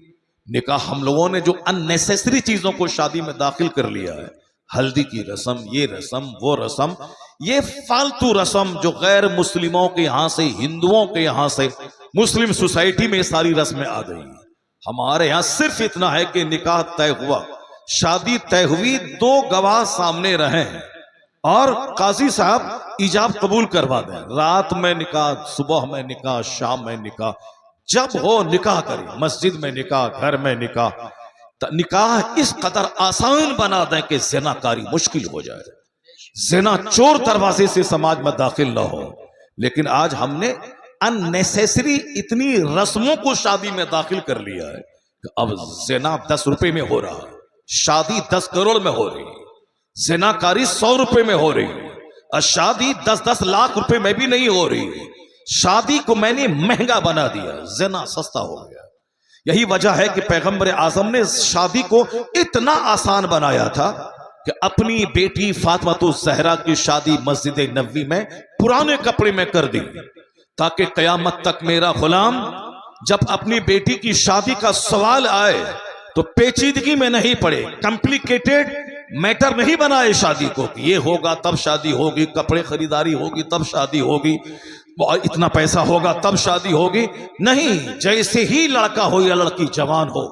निकाह हम लोगों ने जो अननेसेसरी चीजों को शादी में दाखिल कर लिया है, हल्दी की रस्म, ये रस्म, वो रस्म, ये फालतू रस्म जो गैर मुस्लिमों के यहां से, हिंदुओं के यहां से मुस्लिम सोसाइटी में सारी रस्में आ गई हैं। हमारे यहां सिर्फ इतना है कि निकाह तय हुआ, शादी तय हुई, 2 गवाह सामने रहे और काजी साहब इजाब कबूल करवा दें। रात में निकाह, सुबह में निकाह, शाम में निकाह, जब हो निकाह करें, मस्जिद में निकाह, घर में निकाह। निकाह इस कदर आसान बना दें कि ज़िनाकारी मुश्किल हो जाए, ज़िना चोर दरवाजे से समाज में दाखिल ना हो। लेकिन आज हमने अननेसेसरी इतनी रस्मों को शादी में दाखिल कर लिया है कि अब ज़िना 10 रुपए में हो रहा है, शादी 10 करोड़ में हो रही है, ज़िनाकारी 100 रुपए में हो रही है और शादी 10-10 लाख रुपए में भी नहीं हो रही है। शादी को मैंने महंगा बना दिया, ज़िना सस्ता हो गया। यही वजह है कि पैगंबर आज़म ने शादी को इतना आसान बनाया था कि अपनी बेटी फातिमा ज़हरा की शादी मस्जिद नबवी में पुराने कपड़े में कर दी, ताकि कयामत तक मेरा गुलाम जब अपनी बेटी की शादी का सवाल आए तो पेचीदगी में नहीं पड़े, कॉम्प्लिकेटेड मैटर नहीं बनाए शादी को कि ये होगा तब शादी होगी, कपड़े खरीदारी होगी तब शादी होगी, इतना पैसा होगा तब शादी होगी। नहीं, जैसे ही लड़का हो या लड़की जवान हो,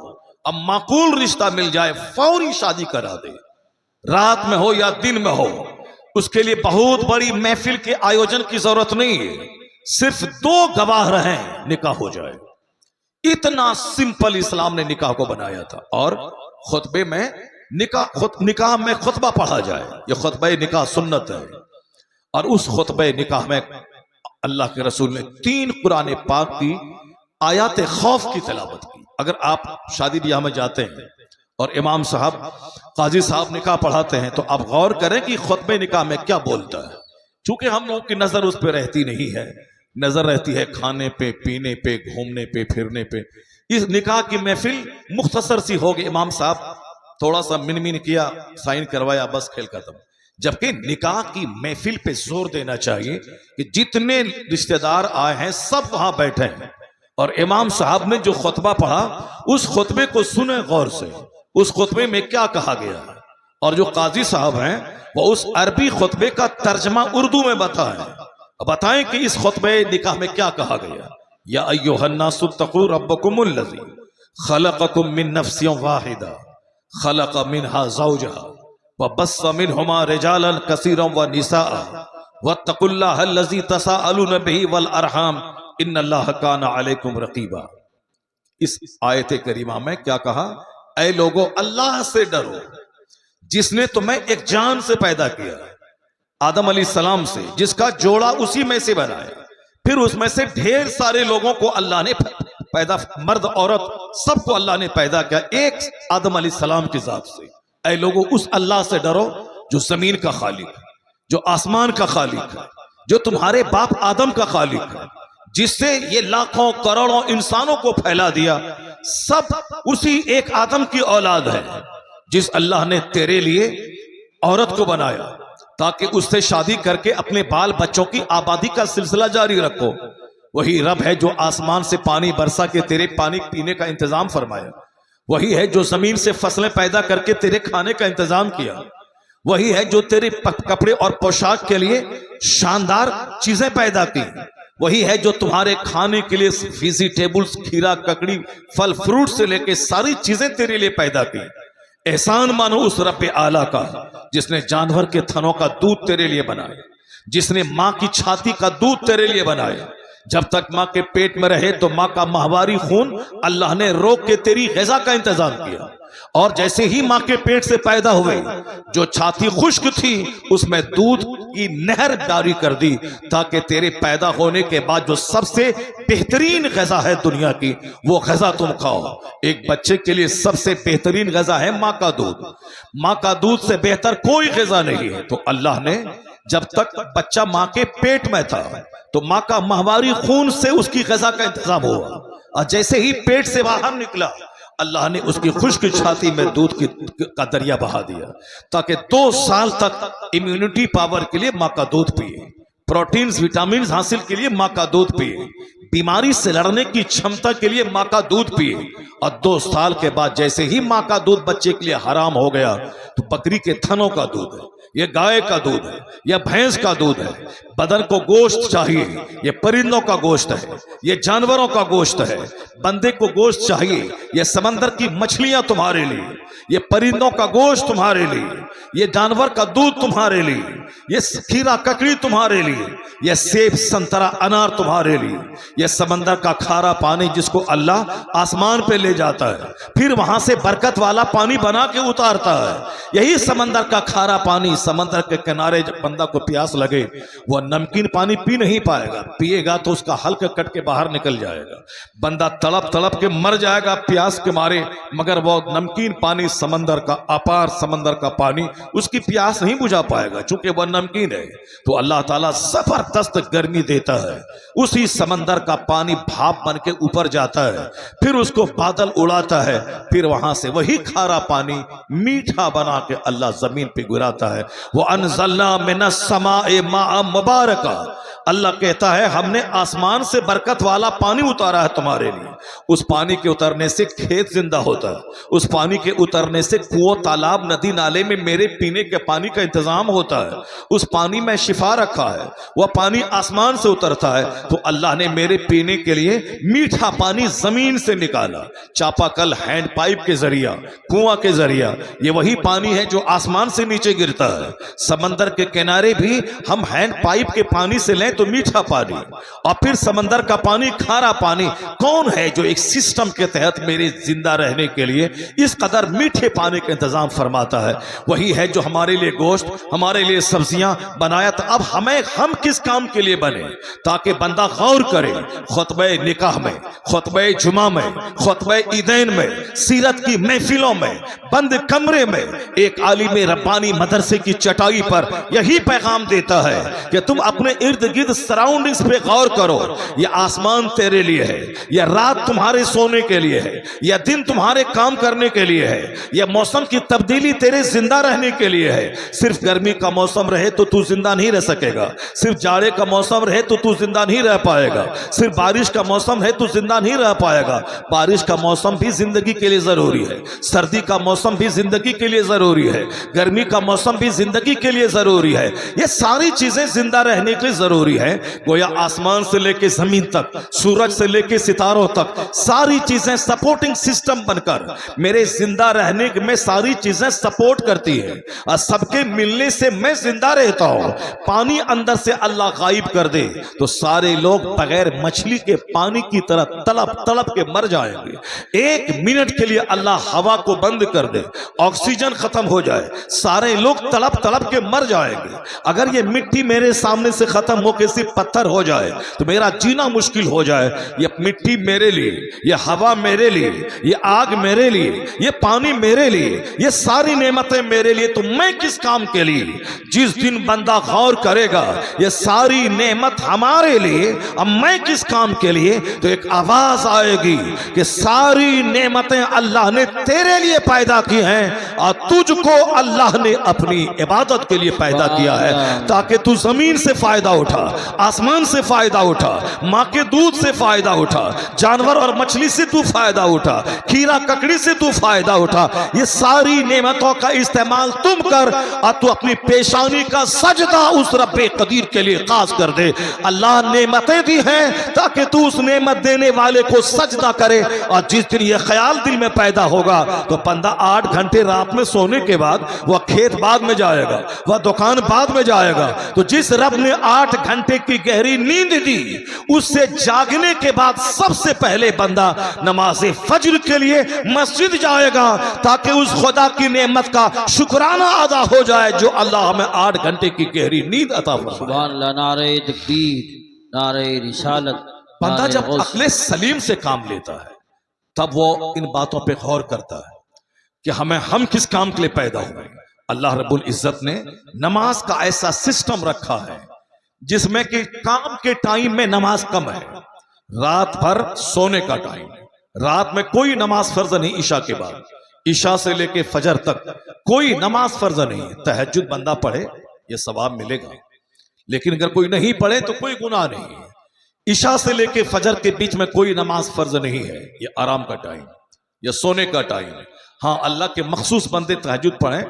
अब माकूल रिश्ता मिल जाए फौरी शादी करा दे, रात में हो या दिन में हो। उसके लिए बहुत बड़ी महफिल के आयोजन की जरूरत नहीं है, सिर्फ 2 गवाह रहें निकाह हो जाए। इतना सिंपल इस्लाम ने निकाह को बनाया था। और खुतबे में निकाह में खुतबा पढ़ा जाए, यह खुतबा निकाह सुन्नत है। और उस खुतबे निकाह में अल्लाह के रसूल ने 3 कुरान पाक की आयात खौफ की तिलावत की। अगर आप शादी ब्याह में जाते हैं और इमाम साहब, काजी साहब निकाह पढ़ाते हैं तो आप गौर करें कि खुतबे निकाह में क्या बोलता है। चूंकि हम लोगों की नजर उस पर रहती नहीं है, नजर रहती है खाने पे, पीने पे, घूमने पे, फिरने पे। इस निकाह की महफिल मुख्तसर सी होगी, इमाम साहब थोड़ा सा मिन किया, साइन करवाया, बस खेल खत्म। जबकि निकाह की महफिल पे जोर देना चाहिए कि जितने रिश्तेदार आए हैं सब वहां बैठे हैं और इमाम साहब ने जो खुतबा पढ़ा उस खुतबे को सुने गौर से, उस खुतबे में क्या कहा गया है। और जो काजी साहब हैं वो उस अरबी खुतबे का तर्जमा उर्दू में बताएं कि इस खुतबे निकाह में क्या कहा गया। या अय्युहन्नासु तक़ू रब्बकुमुल्लज़ी खलक़कुम मिन नफ्सिन वाहिदा खलक़ मिनहा ज़ौजहा व बस्स मिनहुमा रिजालन कसीरन व निसाअ वत्तक़ुल्लाह अल्लज़ी तसाअलून बिही वल अरहाम इन्नल्लाह काना अलैकुम रक़ीबा। इस आयत करीमा में क्या कहा? ऐ लोगों, अल्लाह से डरो जिसने तुम्हें एक जान से पैदा किया, आदम अलैहिस्सलाम से, जिसका जोड़ा उसी में से बनाया, फिर उसमें से ढेर सारे लोगों को अल्लाह ने पैदा, मर्द औरत सबको अल्लाह ने पैदा किया एक आदम अलैहिस्सलाम की जात से। ऐ लोगों, उस अल्लाह से डरो जो जमीन का खालिक है, जो आसमान का खालिक है, जो तुम्हारे बाप आदम का खालिक है, जिससे ये लाखों करोड़ों इंसानों को फैला दिया। सब उसी एक आदम की औलाद है। जिस अल्लाह ने तेरे लिए औरत को बनाया ताकि उससे शादी करके अपने बाल बच्चों की आबादी का सिलसिला जारी रखो, वही रब है जो आसमान से पानी बरसा के तेरे पानी पीने का इंतजाम फरमाया। वही है जो जमीन से फसलें पैदा करके तेरे खाने का इंतजाम किया। वही है जो तेरे कपड़े और पोशाक के लिए शानदार चीजें पैदा की। वही है जो तुम्हारे खाने के लिए वेजिटेबल्स, खीरा, ककड़ी, फल फ्रूट से लेके सारी चीजें तेरे लिए पैदा की। एहसान मानो उस रब आला का जिसने जानवर के थनों का दूध तेरे लिए बनाया, जिसने माँ की छाती का दूध तेरे लिए बनाया। जब तक माँ के पेट में रहे तो माँ का माहवारी खून अल्लाह ने रोक के तेरी ग़िज़ा का इंतजाम किया। और जैसे ही माँ के पेट से पैदा हुए, जो छाती खुश्क थी उसमें दूध की नहर जारी कर दी ताकि तेरे पैदा होने के बाद जो सबसे बेहतरीन ग़िज़ा है दुनिया की, वो ग़िज़ा तुम खाओ। एक बच्चे के लिए सबसे बेहतरीन ग़िज़ा है माँ का दूध। माँ का दूध से बेहतर कोई ग़िज़ा नहीं है। तो अल्लाह ने जब तक बच्चा माँ के पेट में था तो माँ का माहवारी खून से उसकी ग़िज़ा का इंतजाम हुआ, और जैसे ही पेट से बाहर निकला अल्लाह ने उसकी खुश्क छाती में दूध का दरिया बहा दिया ताकि 2 साल तक इम्यूनिटी पावर के लिए माँ का दूध पिए, प्रोटीन्स विटामिन हासिल के लिए माँ का दूध पिए, बीमारी से लड़ने की क्षमता के लिए माँ का दूध पिए। और 2 साल के बाद जैसे ही माँ का दूध बच्चे के लिए हराम हो गया तो बकरी के थनों का दूध है, ये गाय का दूध है, यह भैंस का दूध है, बदन को गोश्त चाहिए, ये परिंदों का गोश्त है, ये जानवरों का गोश्त है, बंदे को गोश्त चाहिए, ये समंदर की मछलियां तुम्हारे लिए, ये परिंदों का गोश्त तुम्हारे लिए, ये जानवर का दूध तुम्हारे लिए, ये खीरा ककड़ी तुम्हारे लिए, ये सेब संतरा अनार तुम्हारे लिए, ये समंदर का खारा पानी जिसको अल्लाह आसमान पे ले जाता है, फिर वहां से बरकत वाला पानी बना के उतारता है। यही समंदर का खारा पानी, समंदर के किनारे जब बंदा को प्यास लगे वह नमकीन पानी पी नहीं पाएगा, पिएगा तो उसका हल्का कट के बाहर निकल जाएगा, बंदा तड़प तड़प के मर जाएगा प्यास के मारे, मगर वो नमकीन पानी समंदर का, अपार समंदर का पानी उसकी प्यास नहीं बुझा पाएगा चूंकि वह नमकीन है। तो अल्लाह ताला जबरदस्त गर्मी देता है, उसी समंदर का पानी भाप बन के ऊपर जाता है, फिर उसको बादल उड़ाता है, फिर वहां से वही खारा पानी मीठा बना के अल्लाह जमीन पे गिराता है। वो अनज़लना मिनस समाए माअ मुबारका, अल्लाह कहता है हमने आसमान से बरकत वाला पानी उतारा है तुम्हारे लिए। उस पानी के उतरने से खेत जिंदा होता है, उस पानी के उतरने से कुओं, तालाब, नदी नाले में मेरे पीने के पानी का इंतजाम होता है, उस पानी में शिफा रखा है, वह पानी आसमान से उतरता है। तो अल्लाह ने मेरे पीने के लिए मीठा पानी जमीन से निकाला, चापाकल, हैंड पाइप के जरिया, कुआं के जरिया, ये वही पानी है जो आसमान से नीचे गिरता है। समंदर के किनारे भी हम हैंड पाइप के पानी से लें तो मीठा पानी, और फिर समंदर का पानी खारा पानी। कौन है जो एक सिस्टम के तहत मेरे जिंदा रहने के लिए इस कदर मीठे पानी का इंतजाम फरमाता है? वही है जो हमारे लिए गोश्त, हमारे लिए सब्जियां बनाया। तो अब हम किस काम के लिए बने ताकि बंदा गौर करे, खुतबे निकाह में, खुतबे जुमा में, खुतबे ईदैन में, सीरत की महफिलों में, बंद कमरे में एक आलिम रब्बानी मदरसे की चटाई पर यही पैगाम देता है कि तुम अपने इर्द गिर्द सराउंडिंग्स पे गौर करो। यह आसमान तेरे लिए है, यह रात तुम्हारे सोने के लिए है, यह दिन तुम्हारे काम करने के लिए है, यह मौसम की तब्दीली तेरे जिंदा रहने के लिए है। सिर्फ गर्मी का मौसम रहे तो तू जिंदा नहीं रह सकेगा, सिर्फ जाड़े का मौसम रहे तो तू जिंदा नहीं रह पाएगा, सिर्फ बारिश का मौसम है तो जिंदा नहीं रह पाएगा। बारिश का मौसम भी जिंदगी के लिए जरूरी है, सर्दी का मौसम भी जिंदगी के लिए जरूरी है, गर्मी का मौसम भी जिंदगी के लिए जरूरी है। ये सारी चीजें जिंदा रहने के लिए जरूरी है। गोया आसमान से लेके जमीन तक, सूरज से लेके सितारों तक, सारी चीजें सपोर्टिंग सिस्टम बनकर मेरे जिंदा रहने में सारी चीजें सपोर्ट करती है, और सबके मिलने से मैं जिंदा रहता हूं। पानी अंदर से अल्लाह गायब कर दे तो सारे लोग बगैर मछली के पानी की तरह तड़प तड़प के मर जाएंगे। 1 मिनट के लिए अल्लाह हवा को बंद कर दे, ऑक्सीजन खत्म हो जाए, सारे लोग तड़प तड़प के मर जाएंगे। अगर ये मिट्टी मेरे सामने से खत्म होकर आंखें सिर्फ पत्थर हो जाए तो मेरा जीना मुश्किल हो जाए, ये मिट्टी मेरे लिए, ये हवा मेरे लिए, ये आग मेरे लिए, ये पानी मेरे लिए, ये सारी नेमतें मेरे लिए, तो मैं किस काम के लिए? जिस दिन बंदा गौर करेगा ये सारी नेमत हमारे लिए, अब मैं किस काम के लिए, तो एक आवाज आएगी कि सारी नेमतें अल्लाह ने तेरे लिए पैदा की हैं और तुझको अल्लाह ने अपनी इबादत के लिए पैदा किया है, ताकि तू जमीन से फायदा उठा, आसमान से फायदा उठा, माँ के दूध से फायदा उठा, जानवर और मछली से तू फायदा उठा, खीरा ककड़ी से तू फायदा उठा। ये सारी नेमतों का इस्तेमाल तुम कर और तू अपनी पेशानी का सजदा उस रब्बे कदीर के लिए खास कर दे। अल्लाह नेमतें दी हैं ताकि तू उस नेमत देने वाले को सजदा करे। और जिस दिन ये ख्याल दिल में पैदा होगा तो बंदा 8 घंटे रात में सोने के बाद वह खेत बाद में जाएगा, वह दुकान बाद में जाएगा। तो जिस रब ने 8 घंटे की गहरी नींद दी, उससे जागने के बाद सबसे पहले बंदा नमाज फज्र के लिए मस्जिद जाएगा, ताकि उस खुदा की नेमत का शुक्राना अदा हो जाए जो अल्लाह हमें 8 घंटे की गहरी नींद अता फरमाए। सुभान अल्लाह, नारे तकबीर, नारे रिसालत। बंदा जब अक्ले सलीम से काम लेता है तब वो इन बातों पे गौर करता है कि हम किस काम के लिए पैदा हुए। अल्लाह रब्बुल इज्जत ने नमाज का ऐसा सिस्टम रखा है जिसमें कि काम के टाइम में नमाज कम है, रात भर सोने का टाइम है। रात में कोई नमाज फर्ज नहीं, ईशा के बाद, ईशा से लेके फजर तक कोई नमाज फर्ज नहीं है। तहज्जुद बंदा पढ़े ये सवाब मिलेगा, लेकिन अगर कोई नहीं पढ़े तो कोई गुनाह नहीं है। ईशा से लेके फजर के बीच में कोई नमाज फर्ज नहीं है, ये आराम का टाइम, ये सोने का टाइम है। हाँ, अल्लाह के मखसूस बंदे तहज्जुद पढ़ें,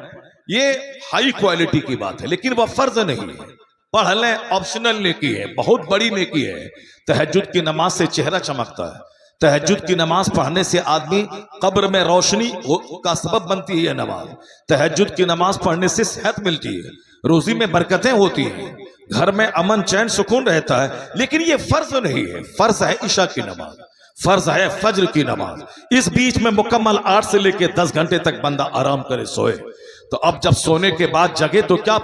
ये हाई क्वालिटी की बात है, लेकिन वह फर्ज नहीं है। पढ़ लें, ऑप्शनल नेकी है, बहुत बड़ी नेकी है। तहज्जुद की नमाज से चेहरा चमकता है, तहज्जुद की नमाज पढ़ने से आदमी कब्र में रोशनी का सबब बनती है। नमाज, तहज्जुद की नमाज पढ़ने से सेहत मिलती है, रोजी में बरकतें होती हैं, घर में अमन चैन सुकून रहता है। लेकिन ये फर्ज नहीं है, फर्ज है ईशा की नमाज, फर्ज है फज्र की नमाज। इस बीच में मुकम्मल 8 से लेकर 10 घंटे तक बंदा आराम करे, सोए। तो अब जब सोने के बाद जगे तो क्या